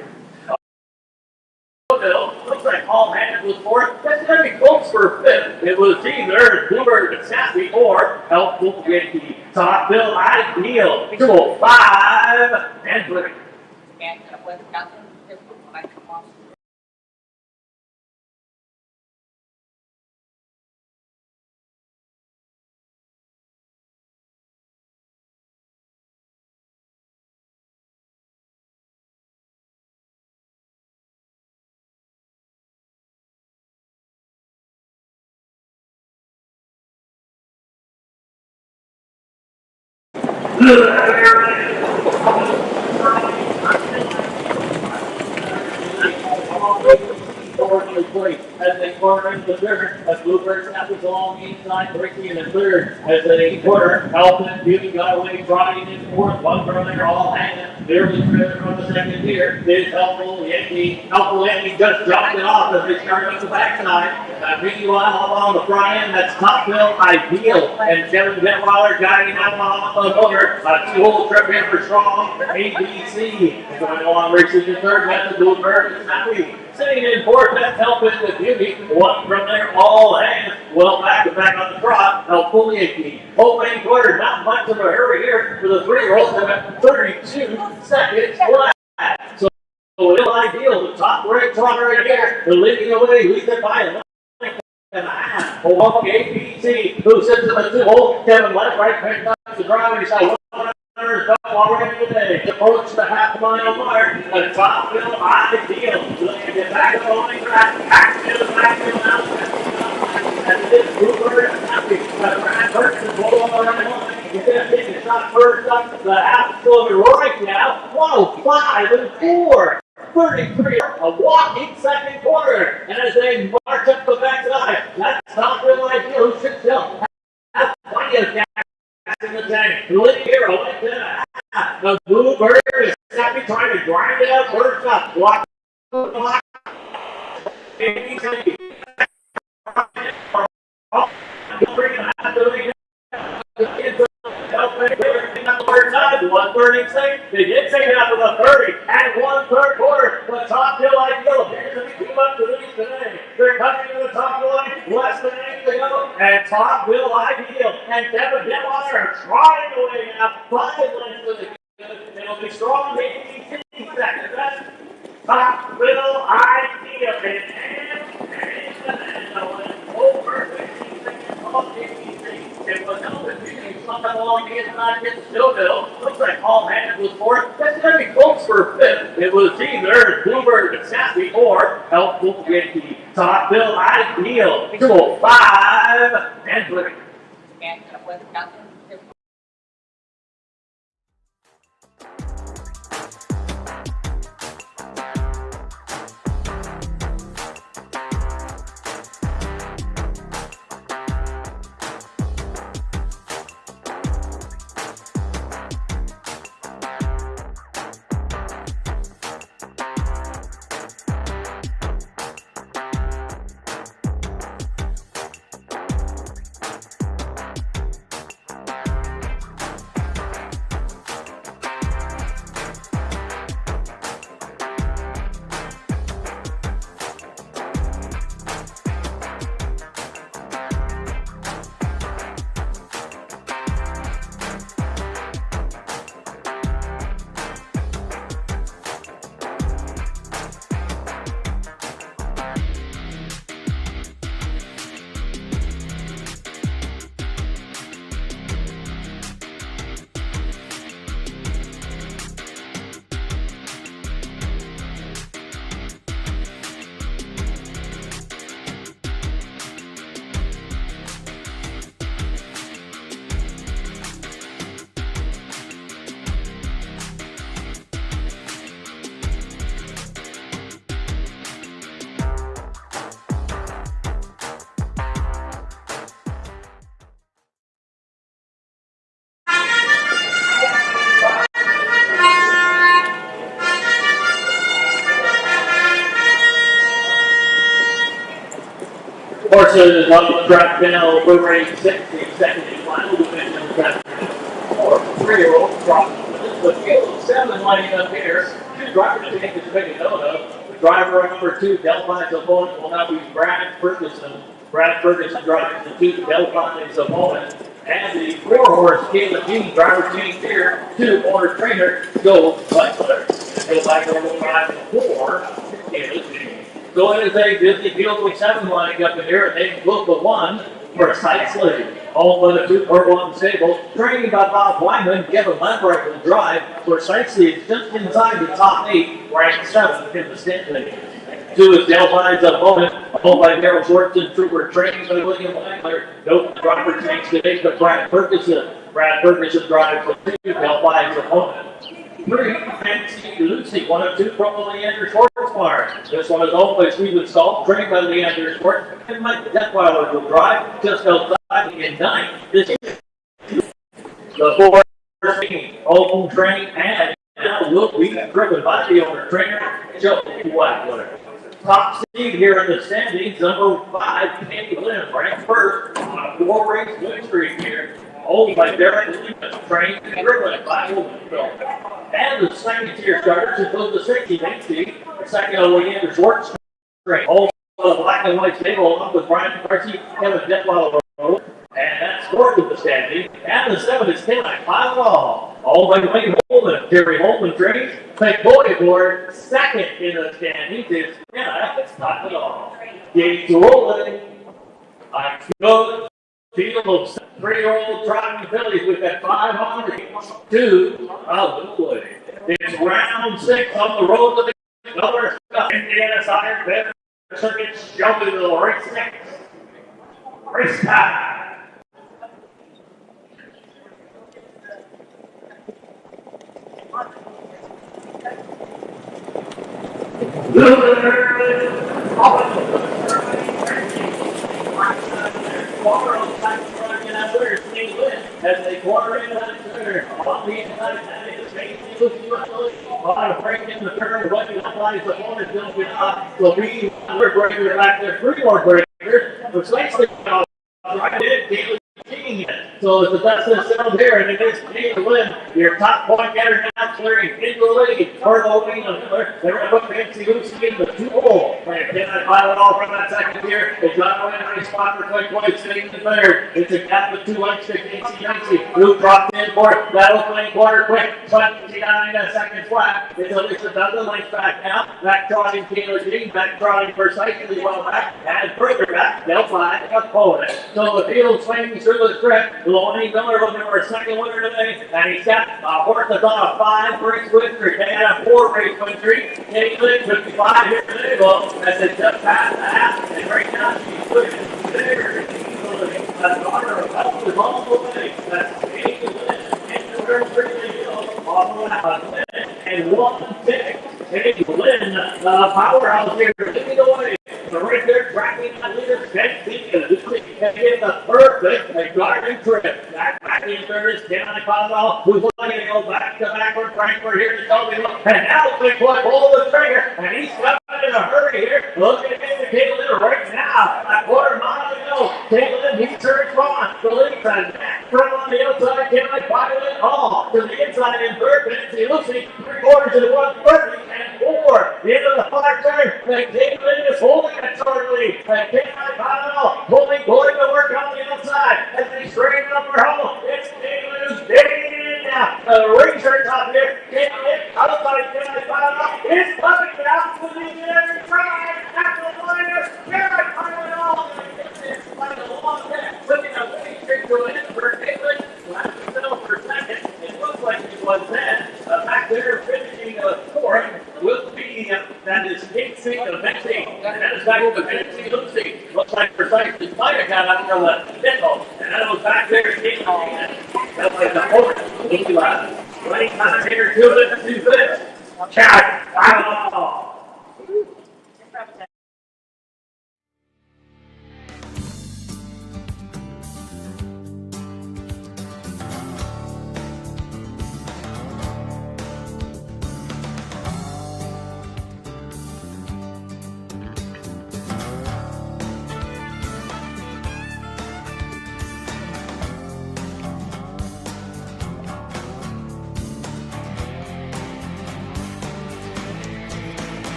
Looks like all hands was fourth. That's going to be close for fifth. It was either Bluebird and Sassy or Helpful Yankee. Top Bill Ideal 2:05 and 3. And with nothing, if I come off. As they corner into the third, as Bluebird snaps along the inside, breaking in the third. As they quarter, Elton Beauty got away, driving in fourth. One brother, all hanging. Barely driven from the second tier. This Helpful Yankee just dropped it off as they started up the backside. Meanwhile, up on the Brian, that's Top Bill Ideal. And Kevin Detweiler guiding out on the motor. A two-hole trip in for Strong, ABC. Going along racing in third, that's the Bluebird and Snappy. Sitting in fourth, that's Helping with Beauty. One from there, all hands. Well, back on the trot. Helpful Yankee. Opening quarter, not much of a hurry here for the three-year-olds at 32 seconds left. So, Bill Ideal, the top right trotter right here. They're leading away, leads it by a length and a half. Along ABC, who sits in the two-hole. Kevin left, right, picked up the driver. He's got one already today. Approach the half-mile mark. The Top Bill Ideal. Looking to get back on the track. Back to the and this Bluebird is happy. Brian Burton is all on the right line. He's going to take a shot first up. The half kilometer right now. 105 and 4. 33, a walking second quarter. And as they march up the backside, that's Top Bill Ideal who should still have plenty of gas in the tank. Living here, like that. The Bluebird is happy trying to grind it out first up. Block. They did take it up to the 30 and 1/3 quarter. The Top Bill Ideal appears to be too much to lose today. They're coming to the top line, less than 8 to go. And Top Bill Ideal and Kevin Detweiler are trying away now. 5 lengths to the good. It'll be Strong 18 seconds. That's Top Bill Ideal. And over 15 seconds off 83. It was Elton Beauty something along the inside, gets Stillville. Looks like all hands was fourth. That's going to be close for fifth. It was either Bluebird and Sassy or Helpful Yankee. Top Bill Ideal. 2:05 and 3. And with nothing, horses on the track now for race 6, the second and final division of that 3-year-old drop. The field of 7 lining up here. 2 drivers to take this big note of. The driver number 2, Delphine's opponent, will now be Brad Ferguson. Brad Ferguson drives the 2 Delphine's opponent. And the 4-horse Caleb Jean, driver change here, 2 owner trainer, Go Butler. Go back over 5 and 4, Caleb Jean. So it is a Disney Field with 7 lining up in here, and they book the 1 for Precisely. All but a 2-1 stable, trained by Bob Wyman, Kevin Lambright will drive. Precisely is just inside the top 8, ranked 7th in the standings. 2 is Delphine's opponent, owned by Daryl Schwartzen, Trooper trained by William Wagler. No driver change today to Brad Ferguson. Brad Ferguson drives for 2, Delphine's opponent. 3, Fancy Lucy, 1 of 2 from Leander Sports Bar. This one is owned by Stephen Stahl, trained by Leander Sports, and Mike Detweiler will drive just outside in 9th. This is the 4 team, open train, and now will be driven by the owner trainer, Shelby Wagler. Top seed here in the standings, number 5, Candy Lynn, ranked first on a 4-race win streak here. Owned by Derek Lehman, trained and driven by Wilmington. And the second tier starters include the 16 seed, second Leander Schwartz, trained. Also the black and white stable along with Brian Darcy, Kevin Detweiler, and that's fourth in the standing. And the 7 is Kenai Pylon. All by Wayne Holman, Terry Holman trained. Peg Boyd Board, second in the standings is Kenai Pylon. Gates rolling. I go field of 3-year-old driving fillies with that 500 2 out the way. It's round 6 on the road to the color stuff. Indiana side, better circuit, Shelby will race 6. Race time. As they quarter in that turn, on the inside, and it's making a break in the turn, what you applies the opponent will be up. Levine, we're breaker back there, 3 more breakers, which makes the right in, Caleb King. So it's the best that's down here, and it is Caleb Lynn, your top point getter now clearing into the lead. For the Levine of Miller, they're going to put Fancy Lucy in the 2-hole. Can I pile it all from that second here? It's not a nice spot for Clay White sitting in the third. It's a gap of 2 lengths to Casey Nancy, who dropped in for that opening quarter quick. 29 seconds flat. It's at least another length back now. Back trotting Taylor Jean, back trotting Precisely well back, and further back, Delphi opponent. So the field swings through the strip. Lonnie Miller looking for a second winner today, and he's got a horse that's on a 5-race win streak. They had a 4-race win streak. Caitlin 55 here today. Well, that's it, just past the half, and right now she's winning there. That's daughter of Health is also winning. That's Caitlin and the third hill off the lap. And 1-6. Caitlin, powerhouse here, leading away. So right there, tracking that leader, Fancy Lucy, and get the perfect guarding trip. Back in third is Kenai Pylon, who's looking to go back to backward. Frankfurt here to Shelby, and now Big Boy pull the trigger, and he's coming in a hurry here. Looking at Caitlin right now, a quarter mile to go. Caitlin, he turns on the lead side, back from on the outside. Kenai Pylon all to the inside in third. Fancy Lucy, 3/4 to 130 and 4. The end of the far turn, and Caitlin is holding a short lead. And Kenai Pylon going to work on the outside as they straighten up her home. It's Caitlin who's digging in now. The razor top here. Caitlin outside Kenai Pylon. It's coming down to the other side. After the liner, Kenai Pylon. It's like a long net. Looking a way straight to an end for Caitlin. Last herself for second. It looks like it was then. Back there finishing fourth will be that is Casey the next team. That is back to Fancy Lucy. Looks like Precisely might have got out for the nickel. And that was back there again. That was the fourth. Lucy last. Running time here, 2 minutes to 2 minutes. Count. Wow.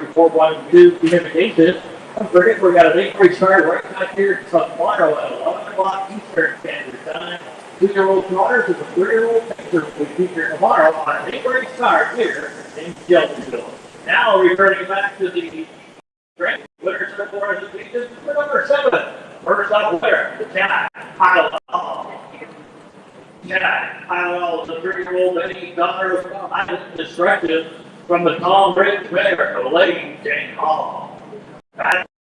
412 communications. Don't forget, we got an 8-3 start right back here tomorrow at 11 o'clock Eastern Standard Time. 2-year-old daughters and the 3-year-old picture will feature tomorrow on an 8-3 start here in Shelbyville. Now returning back to the grand winners of the presentation for number 7. First up winner, the Chad Pylon. Chad Pylon, the 3-year-old Benny daughter of Island Destruction from the Tom Ridge Mayor of Lane Jane Hall.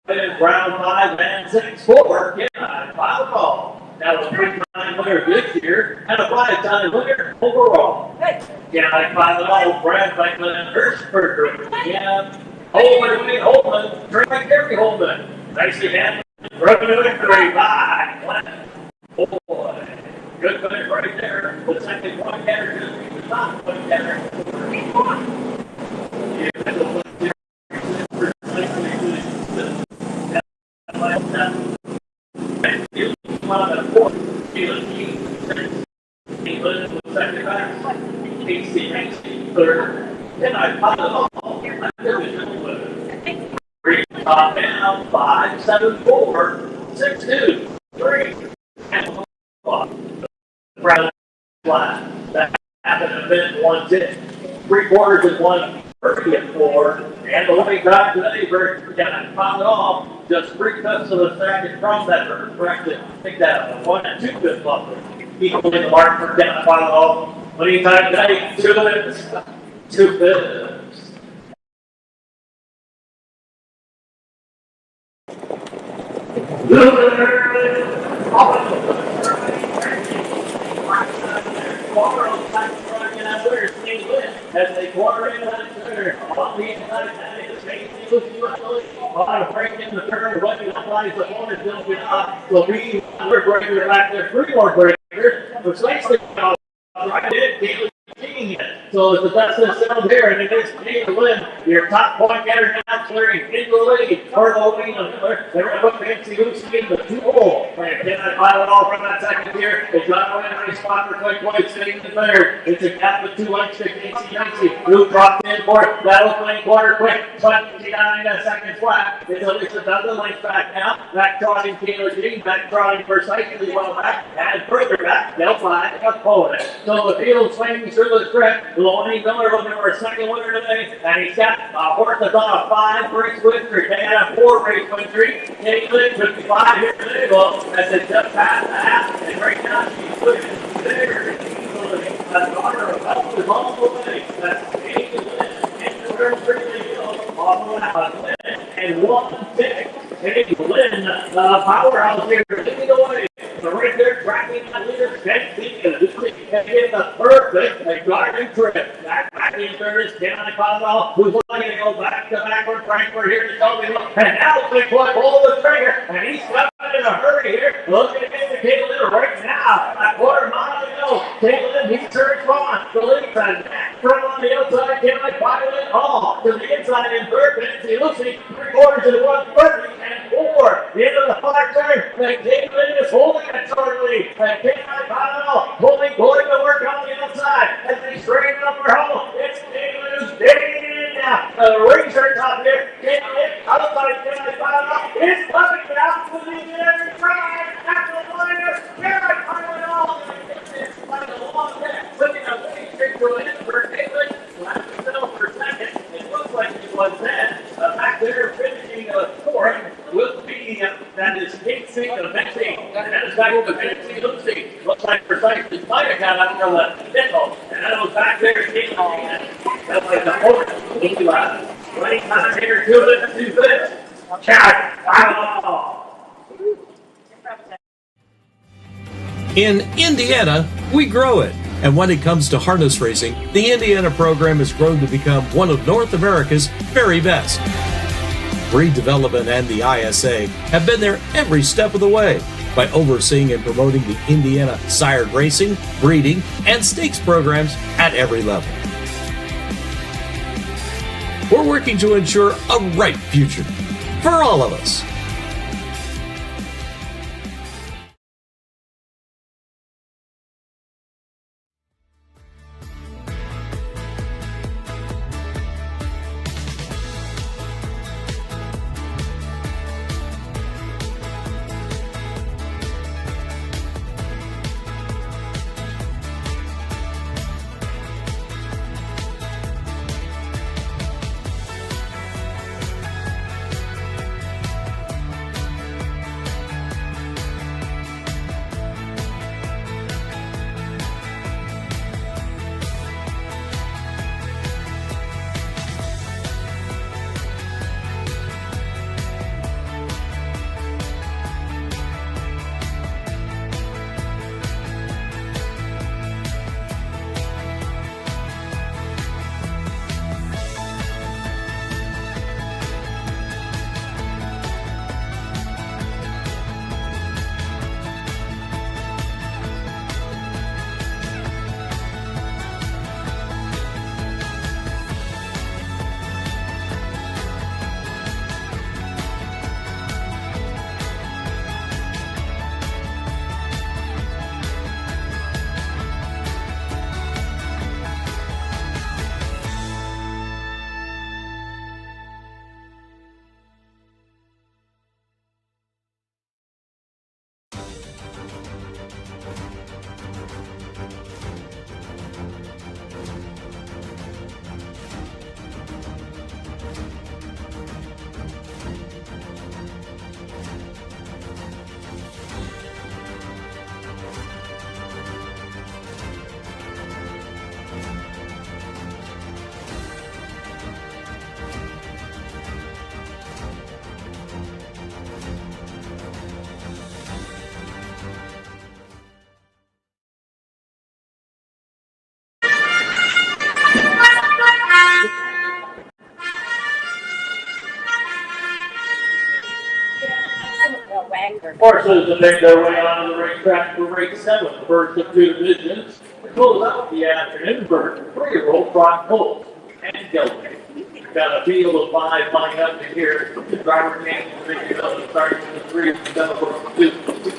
In round 5 and 6-4, Chad Pylon. That was a 3-time winner this year and a 5-time winner overall. Chad Pylon, Brad Franklin, and Hershberger. Yeah. Holman, Trey Gary Holman. Nicely handled. Running to victory by boy. Good finish right there. The second one getter just beat the top one getter. Top down, 5, 7, 4, 6, 2, 3, and 1. Brown flat. That happened in 1-10. 3/4 is 1:30 and 4. And the winning drive today for Chad Pylon, just 3 tenths of a second from that first correction. I think that 1 and 2 fifths buffer. Equaling the mark for Chad Pylon. Winning time today, 2 minutes, 2 fifths. As they quarter in that turn, on the inside, the space on a break in the turn, running applies the corner, still be up. So we're breaker back there, 3 more breakers. The space right in, so it's the best that's down here, and it is Caleb Lynn, your top point getter now clearing into the lead. Carlo Miller, they're going to put Nancy Lucy in the 2-hole. And can I file it all from that second here? It's not going to be spot for quick point sitting in the third. It's a gap with 2 lengths to Nancy. Blue dropped in for it. That'll play quarter quick. 29 seconds flat. It's at least another length back now. Back trotting Taylor Jean, back trotting precisely well back, and further back. They'll fly up forward. So the field swings through the strip. Lonnie Miller looking for a second winner today, and he's got a horse that's on a 5-race win streak. They had a 4-race win streak. Caitlin 55 here today. Well, as it just passed the half, and right now she's winning there. That's daughter of Elf is on the way. That's Caitlin and the third street on the left. And 1-6. Caitlin, powerhouse here, leading the way. So right there, tracking that leader, getting the perfect and guarding trip. Back in third is Kenai Caldwell, who's looking to go back to backward. Frankfurt here to Shelby. And now Big Boy pull the trigger, and he's coming in a hurry here. Looking at the Caitlin right now. A quarter mile to go. Caitlin, he's turning on. The lead side back front on the outside. Kenai Caldwell all to the inside in third. Nancy Lucy, 3/4 to 130 and 4. The end of the far turn. And Caitlin is holding it shortly. And Kenai Caldwell going to work on the outside as they straighten up her home. It's Caitlin who's digging in now. The racer top here. Caitlin outside Kenai Caldwell. It's coming down to the end. Drive after the liner. Kenai Caldwell. It's like a long net. Looking a way straight to an end for Caitlin. Last herself for second. It looks like it was then. Back there finishing fourth will be that is Casey and Betsy. That is back to Betsy Lucy. Looks like precisely might have got out from the nickel. And that was back there Casey. That's like the fourth. Lucy last. 20 time here, 2 minutes, 2 minutes. Chad, In Indiana, we grow it. And when it comes to harness racing, the Indiana program has grown to become one of North America's very best. Breed development and the ISA have been there every step of the way by overseeing and promoting the Indiana sired racing, breeding, and stakes programs at every level. We're working to ensure a right future for all of us. Horses that make their way onto the racetrack for race 7, the first of 2 divisions. To close out the afternoon for 3-year-old trot colts and gelding. Got a field of 5 lining up to here. The driver came to starting with the 3 from 2.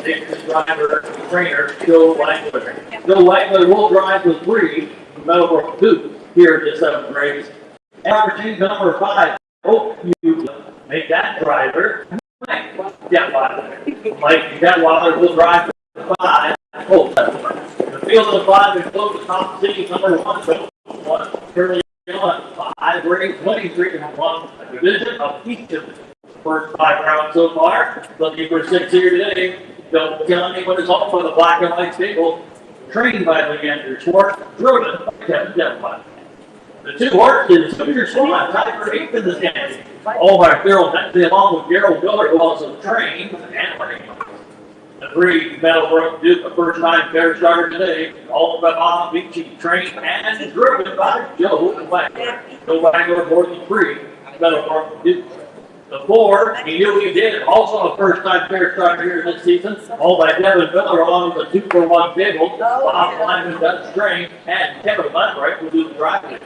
Takes the driver, trainer, Joe Langler. Joe Langler will drive the 3 from Meadowbrook 2 here at the 7th race. Opportunity number 5. Hope you make that driver. Mike Detweiler will drive the 5. Oh, the field of 5 includes the top seed number 1, Curly 5, race 23 and 1, a division of each of the first 5 rounds so far. Looking for 6 here today. Don't tell anyone it's all for the black and white stable. Trained by Leander Schwartz, driven by Kevin Detweiler. The 2 horses, Peter Swan, tied for 8th in this game. All by Farrell Bentley, along with Gerald Miller, who also trained and running. The 3 Meadowbrook Duke, the first time fair starter today, all by Bob Beachy, trained and driven by Joe Wagner. Joe Wagner aboard the 3 Meadowbrook Duke. The 4, he knew he did, also a first time fair starter here this season, all by Devin Miller, along with the 2-for-1 table. Bob Lyman does train, and Kevin Lundreich will do the driving.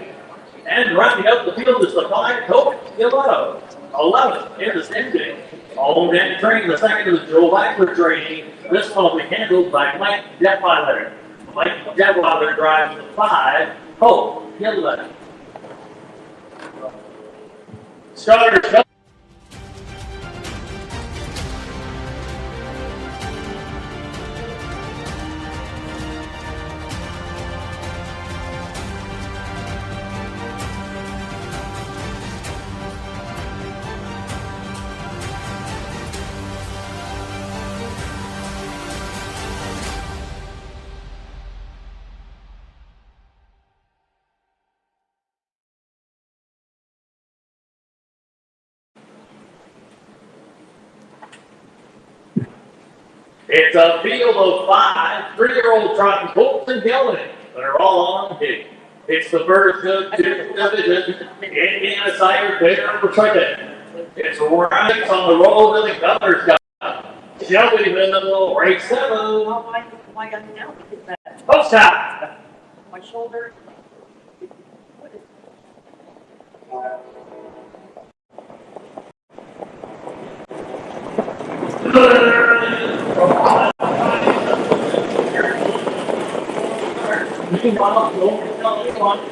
And rounding out the field is the 5 Coke Yellow. 11 in the standing. All in training, the 2nd is Joe Wagner training. This one will be handled by Mike Detweiler. Mike Detweiler drives the 5 Coke Yellow. Starters. It's a field of 5 3-year-old trotting colts and gelding that are all on gate. It's the first of 2 divisions. Indiana Sire Fair for second. It's right on the road to the Governor's Cup. Shelby in the middle, race 7. Why got now? Post time. My shoulder.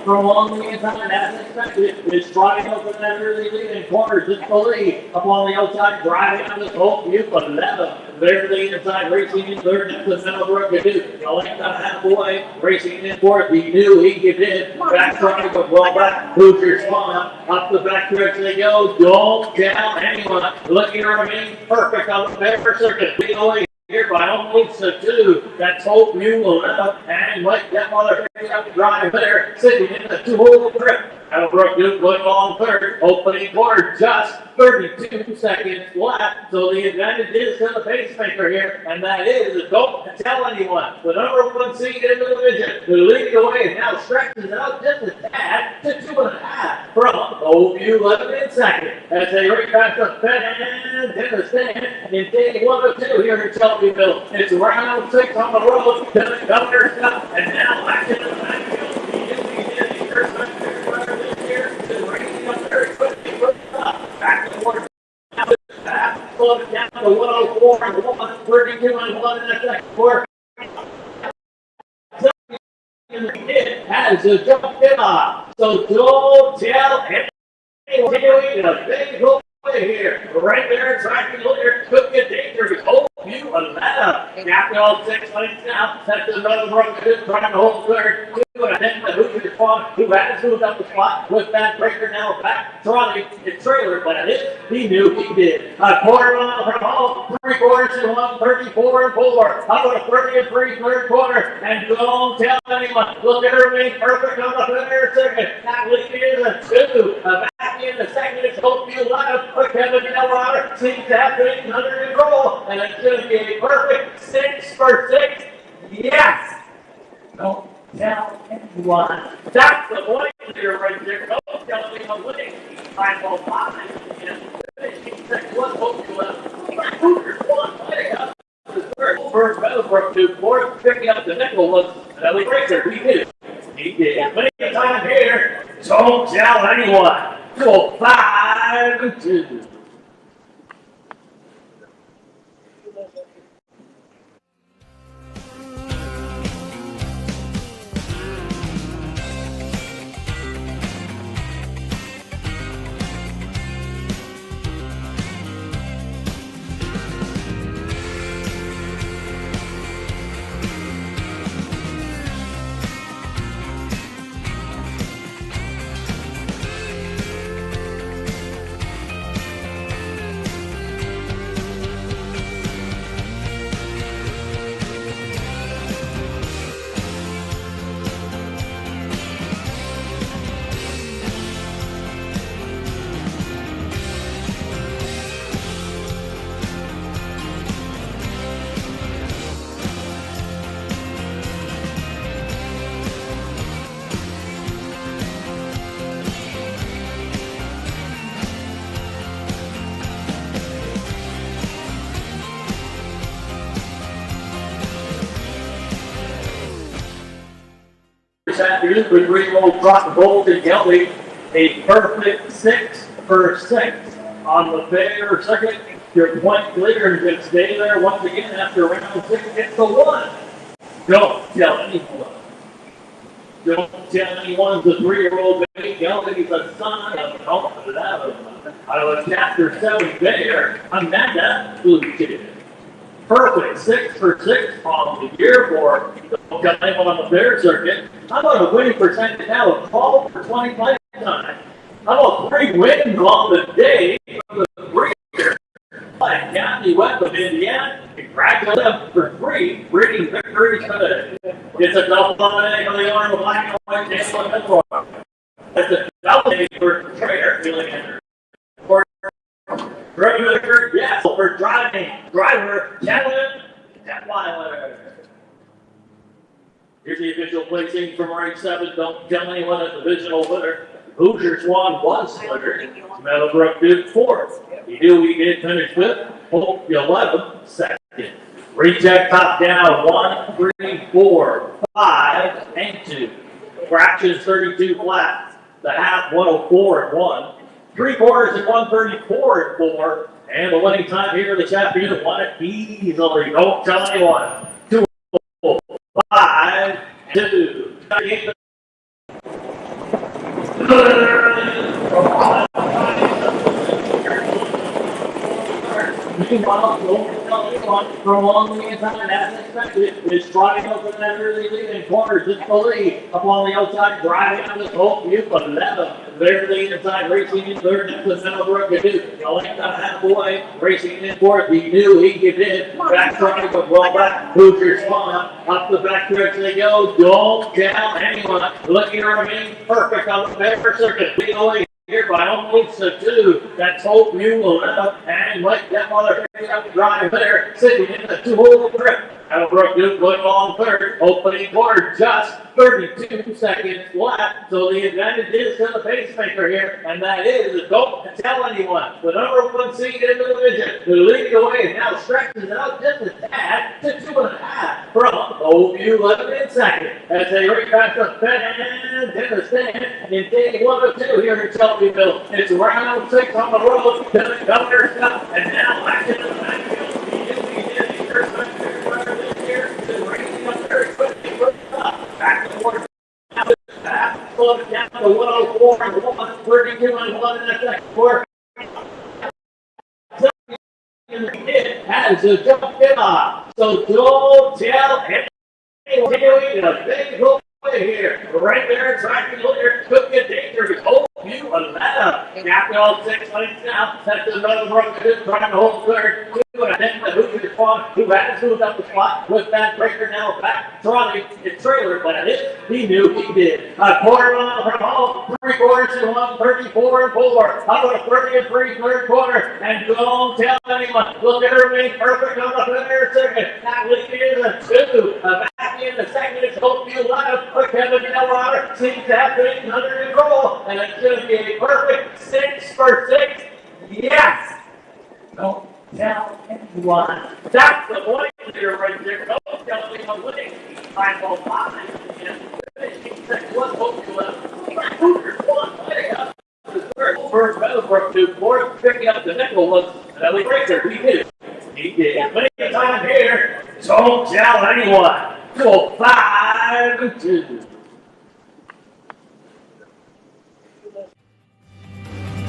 Prolong the inside as expected. It's trying to open that early lead in corners. It's the lead up on the outside, driving on this whole view, but 11. There's the inside, racing in third. That's the Meadowbrook Duke. Going about halfway, racing in fourth. He knew he could it. Back trying to go well back. Hoosier Swan up the back stretch they go. Don't tell anyone. Looking to remain perfect on the fair circuit. Lead away. Here by almost a 2. That's Hope Mule and Mike Detweiler picking up the drive there, sitting in the 2-hole trip. Meadowbrook Duke going on third, opening quarter just 32 seconds left. So the advantage is to the pacemaker here, and that is don't tell anyone. The number 1 seed in the division, the leading away now stretches out just a tad to 2.5 from Hope Mule in second. As they race back the fence in the stand in day 1 of 2 here in Shelbyville. It's round 6 on the road to the Governor's Cup, and now back in the backfield. Back to the slow it down to 104 and 132 and 1 in the second quarter. It has a jump in on. So don't tell anyone doing a big hook here. Right there, tracking leader, could get dangerous. Hope you allow. After all 6 lanes now, that's another Meadowbrook Duke trying to hold third. And then the Hoosier Swan, who has moved up the spot with that breaker now back, trotting his trailer, but he knew he did. A quarter mile from home, 3/4 to 134 and 4. How about a 30 and 3 third quarter? And don't tell anyone. Look at her being perfect on the fair circuit. That lead is a 2. Back in the second, it's Hope Mule lineup. But Kevin Detweiler seems to have things under control, and it's going to be a perfect 6 for 6. Yes! Don't tell anyone. That's the point leader right there. Don't tell anyone winning. 5:05 and 15 seconds. Hope you left. Hoosier Swan, Meadowbrook to fourth, picking up the nickel was Ellie Racer. He did. He did. Many time here. Don't tell anyone. Go 5-2. This afternoon, with Greenwald Rock Gold and Shelby, a perfect 6 for 6 on the fair circuit. Your point leader can stay there once again after round 6 gets the 1. Don't tell anyone. Don't tell anyone the 3-year-old baby Shelby's a son of out of chapter 7 there, Amanda Blue Kid. Perfect 6 for 6 on the year for the guy on the fair circuit. How about a winning percentage now of 12 for 25 time? How about 3 wins on the day from the breeder? Like County West of Indiana, congratulations for 3 breeding victories today. It's a double dominate on the arm of black and white tail and headboard. It's a double for trader feeling in Driver, yes, for driving. Driver, gentlemen, Detweiler. Here's the official placing from race 7. Don't tell anyone a divisional winner. Hoosier Swan was winner. Meadowbrook did 4th. You knew we did finish 5th. Hope 11th, 2nd. Recheck top down 1, 3, 4, 5, and 2. Fractions 32 flat. The half 104 and 1. 3/4 and 134 and 4. And the winning time here, the champion won it easily. Don't tell anyone. 2, 5, 2. Meanwhile, don't tell anyone prolong the time as expected. Is trying to open that early lead in corner just the lead. Up on the outside, driving on this whole view, but 11. There's the inside, racing in third. That's the Meadowbrook to do. Going down halfway, racing in fourth. He knew he could hit. Back trying to well back. Hoosier Swan up the back stretch they go. Don't tell anyone. Looking to remain perfect on the fair circuit. Lead away here by almost a 2. That's Hope you will and let that mother up drive there, sitting in the 2-hole grip. Meadowbrook Duke going on third, opening quarter just 32 seconds left. So the advantage is to the pacemaker here, and that is don't tell anyone. The number 1 seed in the division, the leading away now stretches out just a tad to 2.5 from OU 11 in second. As they race back the fence in the stand in day 1 of 2 here in Shelbyville. It's round 6 on the road to the Governor's Cup, and now back into the backfield. Back to quarter. Slow it down to 104 and 1, 32 and 1 in the second quarter. It has a jump in off. So don't tell anyone doing a big hook here. Right there, tracking leader, could get dangerous. Oh, you allowed. After all 6 minutes now, that's another broken trying to hold third. I think the Hoosier Swan, who had moved up the spot with that breaker now back, trolley his trailer, but he knew he did. A quarter mile from home, 3/4 and 1, 34 and 4. How about a 30 and 3 third quarter? And don't tell anyone. Look at her being perfect on the fair circuit. That lead is a 2. Back in the second is Hope you left. But Kevin Delwater seems to have things under control. And it's going to be a perfect 6 for 6. Yes! Don't tell anyone. That's the point. You're right there. Oh, Shelby on the way. 505. One hope to left. Cougars one. First Meadowbrook to fourth, picking up the nickel was Ellie Breaker. He did. He did. Plenty of time here. Don't tell anyone. Go 5-2.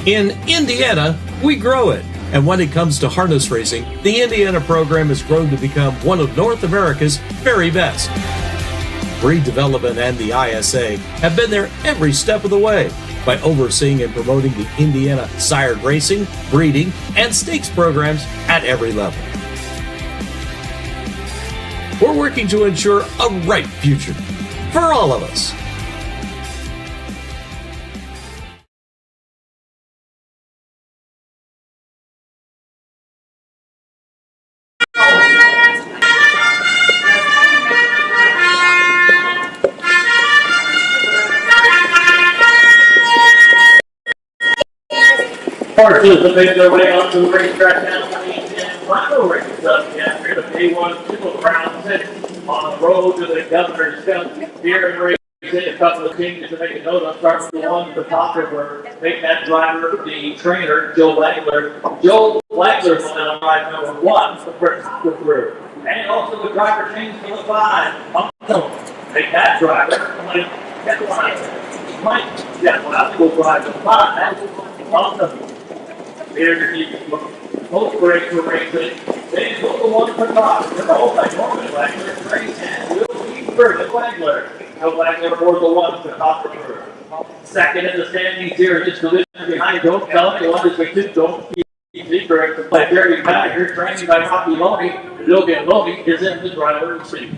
In Indiana, we grow it. And when it comes to harness racing, the Indiana program has grown to become one of North America's very best. Breed development and the ISA have been there every step of the way by overseeing and promoting the Indiana sired racing, breeding, and stakes programs at every level. We're working to ensure a bright future for all of us. Horses have made their way onto the racetrack now for the and final race up after the Day-1 Triple Crown 6 on the road to the Governor's Cup here in race. A couple of changes to make a note of. Start with the one the photographer, make that driver the trainer, Joe Wagler. Joe Wagler will now drive number 1 for first through. And also the driver changed to the 5. Make that driver Mike Detweiler. Mike Detweiler will drive the 5. Awesome. Here, both brakes were racing. They took the one for top. They're both by Norman Wagler. Race and will be first Wagler. Joe Wagler aboard the one for top of the crew. Second in the standings here in this division behind Don't Tell Anyone as we just don't keep secret by Jerry Bagger, trained by Rocky Loney. Logan Loney is in the driver's seat.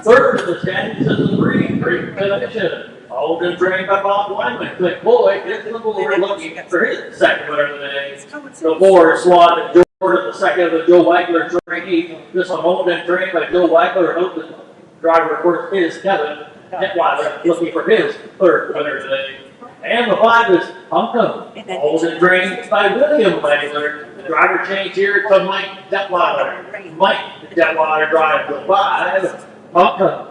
Third in the standings is the breeding division. All been trained by Bob Wyman. Click Boy is the board looking for his second winner of the day. The 4 Swan Jordan, the second of the Joe Wagler trainee. This one all been trained by Joe Wagler. The driver, of course, is Kevin Detweiler, looking for his third winner today. And the 5 is Pumpkin. All been trained by William Wagler. The driver change here to Mike Detweiler. Mike Detweiler drives the 5. Pumpkin.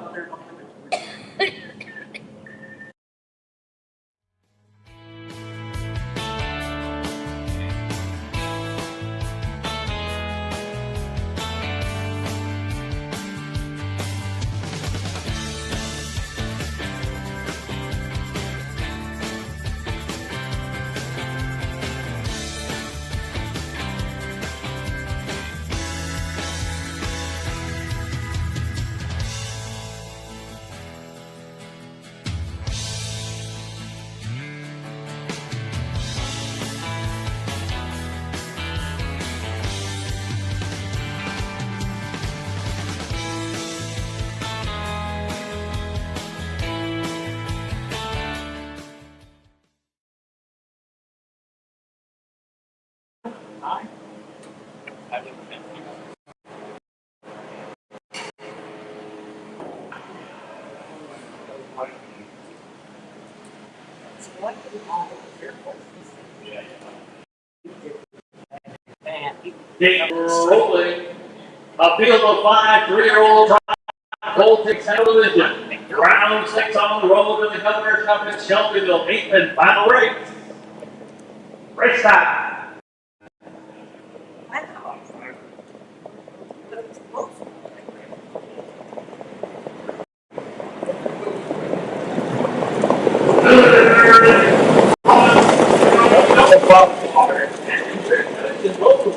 Dave rolling. A field of 5 3-year-old Baltic television. Round 6 on the road to the Governor's Cup in Shelbyville. 8th and final race. Race time.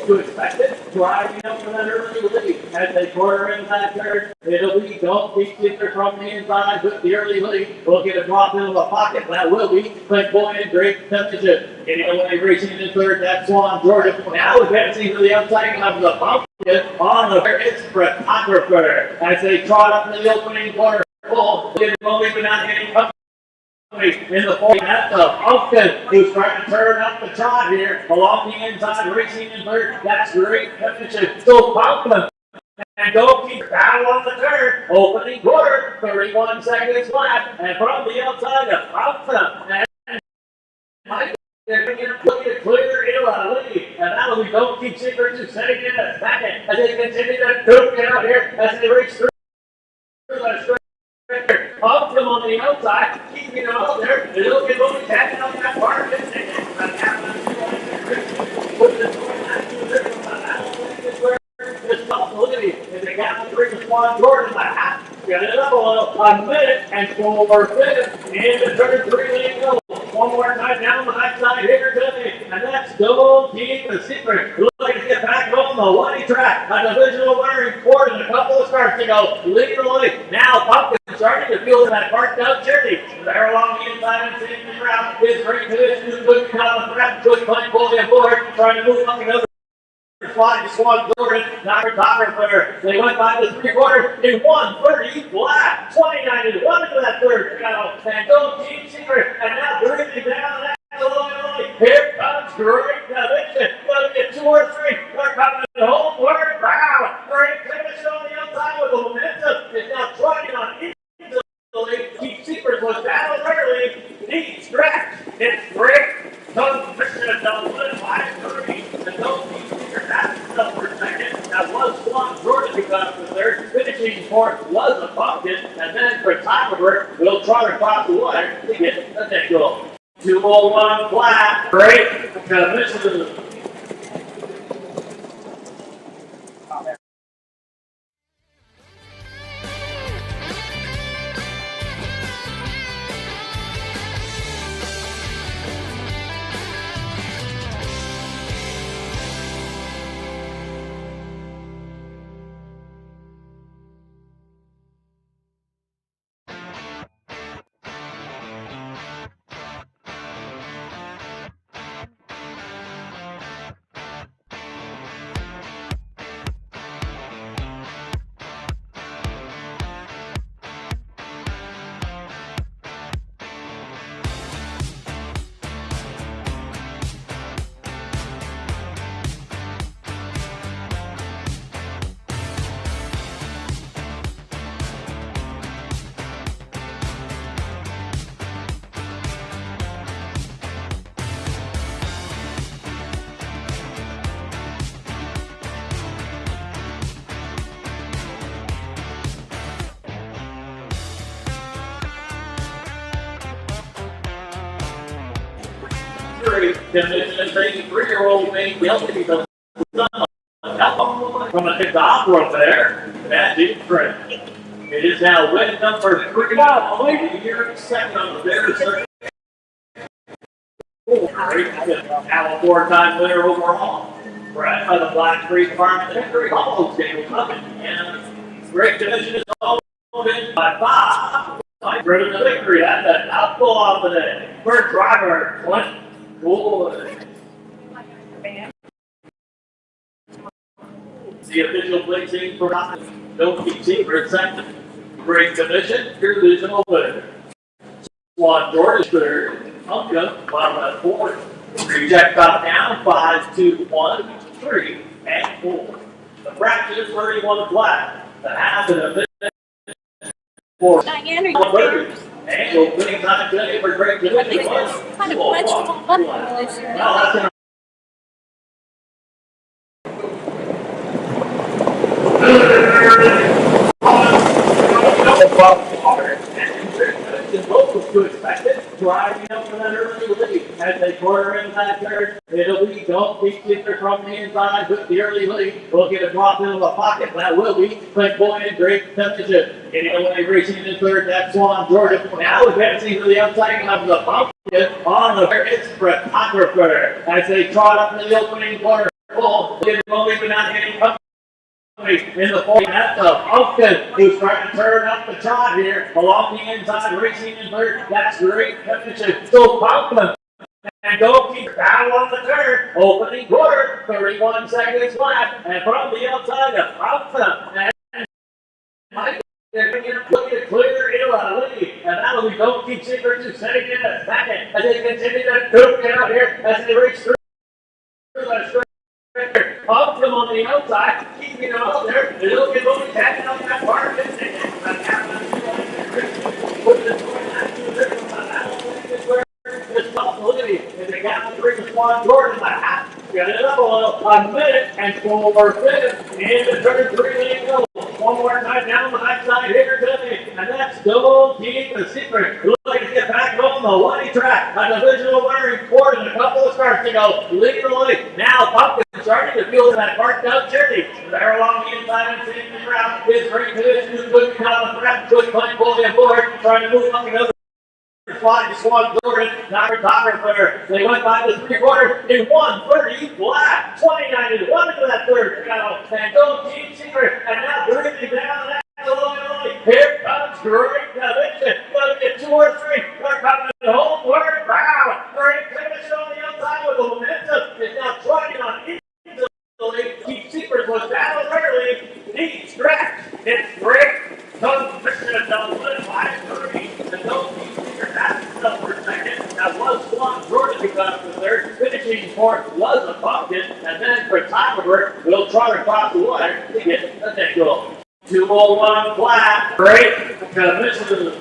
To expect it, driving up from that early lead as they corner inside third. It'll be don't keep secret from the inside with the early lead. We'll get a drop into the pocket. That will be Clint Boyd in great temperature. Getting away racing in third. That's Swan Jordan. Now we're getting to the outside of the pumpkin on the it's photographer as they trot up in the opening corner. Full, getting only but not hitting pumpkin. In the 4th, that's Pumpkin who's trying to turn up the trot here along the inside, racing in third. That's great temperature. So Pumpkin and don't keep battle on the turn. Opening quarter, 31 seconds left, and from the outside of Pumpkin and Mike, they're looking to clear in a lead, and that'll be Don't Keep Secret to setting in a second. as they continue to duke it out here as they reach through the stretch. Up them on the outside, keeping it out there. They're looking over, tapping on that part. Just stop looking at they got to bring the squad Jordan back. Got it up a minute and 4 minutes into turn 3 lane go. One more time down the backside here today, and that's Don't Keep the Secret. Looks like to get back on the Lunny track. A divisional winner in fourth and a couple of starts to go. Leading the way. Now Pumpkin starting to feel that parked out jersey. There along the inside and seeing the ground. His great position is good to come on the ground. Good play, pulling forward, trying to move up another. Squad Jordan, knocker there. They went by the 3/4 in 1:30 flat. 29 to 1 into that third battle. And Don't Keep Secret. And now breathing down that slowly. Here comes great conviction. But it's 2 or 3. They're coming home. Word wow. Great finish on the outside with the momentum. It's now trying on easily. Keep Secret was down early. Neat stretch. It's great. Don't miss it. Don't let it 5-3. And Don't Keep Secret. That's the first second. That was Swan Jordan who got up to third. Finishing fourth was the Pumpkin. And then for Tigerberg, we'll try to cross the water to get the next goal. 201 flat. Great. This is the 33-year-old made guilty from a top rope there. That's it, Fred. It is now win number 3. Here, second on the very circuit. Now a 4-time winner overall. Right by the Black Creek Department Victory Hollows game coming. And great division is all in by 5. Driven to victory. That's an outfall off of the first driver, Clint. The official placing for Don't Keep Secret second. Great commission, divisional winner. Swan Jordan third. Pumpkin by 4. Reject top down 5, 2, 1, 3, and 4. The practice 31 flat. The half and a minute. 4. Diane, are you there? And opening time today for great division. Kind of vegetable butter this year. Well, that's locals to expect it, driving up for that early lead. As they quarter into that third, it'll be Don't Keep Secret from the inside with the early lead. We'll get a drop into the pocket. That will be Clint Boyd in great temperature. Getting away racing in third, that's Swan Jordan. Now advancing to the outside of the Pumpkin on the photographer as they trot up in the opening corner. Full, even not hitting Pumpkin. In the fourth, that's a Pumpkin who's trying to turn up the trot here along the inside, racing in third. That's great competition. So Pumpkin and Don't Keep battle on the turn. Opening quarter, 31 seconds left, and from the outside of Pumpkin and Mike, they're going to clear into a lead, and that'll be Don't Keep Secret to setting in a second as they continue to duke it out here as they race through the stretch. Up them on the outside, keeping it out there. They're looking over, tapping on that part. Just stop looking at it. They got to bring the Swan Jordan back. Got it up a minute and 4 fifths in the turn 3 lane go. One more time down the backside here, Billy, and that's Don't Keep the Secret. Looking to get back on the white track. A divisional winner in fourth and a couple of starts to go. Leading the way. Now Pumpkin starting to feel that parked out journey. There along the inside and seeing the ground. His great position is good to on the track. Good play fully aboard. Trying to move up another. Flying Swan Jordan, knocker topper player. They went by the 3/4 in 1:30 flat. 29 into 1 into that third. And Don't Keep Secret. And now breathing down that slowly. Here comes Great Division. Let's get 2 or 3. They're coming to the home word. Wow. Great finish on the outside with the momentum. It's now 20 on into the lead. Keep Secret was down early. Deep stretch. It's great. Don't miss it. Don't let it by 3. And Don't Keep Secret. That's the first second. That was Swan Jordan who got up to third. Finishing fourth was a Pumpkin. And then for Timer, we'll try to cross the water to get the next goal. 201 flat. Great. Misses